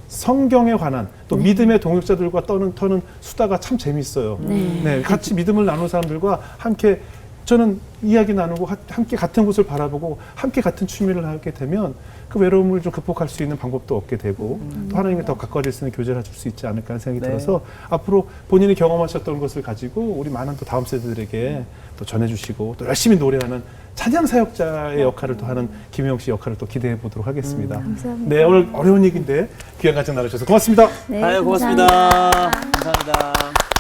성경에 관한 또 믿음의 동역자들과 터는 수다가 참 재밌어요. 네, 같이 믿음을 나누는 사람들과 함께 저는 이야기 나누고 함께 같은 곳을 바라보고 함께 같은 취미를 하게 되면 그 외로움을 좀 극복할 수 있는 방법도 얻게 되고 또 하나님께 더 가까워질 수 있는 교제를 해줄 수 있지 않을까 하는 생각이 네. 들어서 앞으로 본인이 경험하셨던 것을 가지고 우리 많은 또 다음 세대들에게 또 전해주시고 또 열심히 노래하는 찬양 사역자의 역할을 또 하는 김혜영 씨 역할을 또 기대해 보도록 하겠습니다. 감사합니다. 네, 오늘 어려운 얘기인데 귀한 가정 나누셔서 고맙습니다. 네, 아유, 고맙습니다. 감사합니다.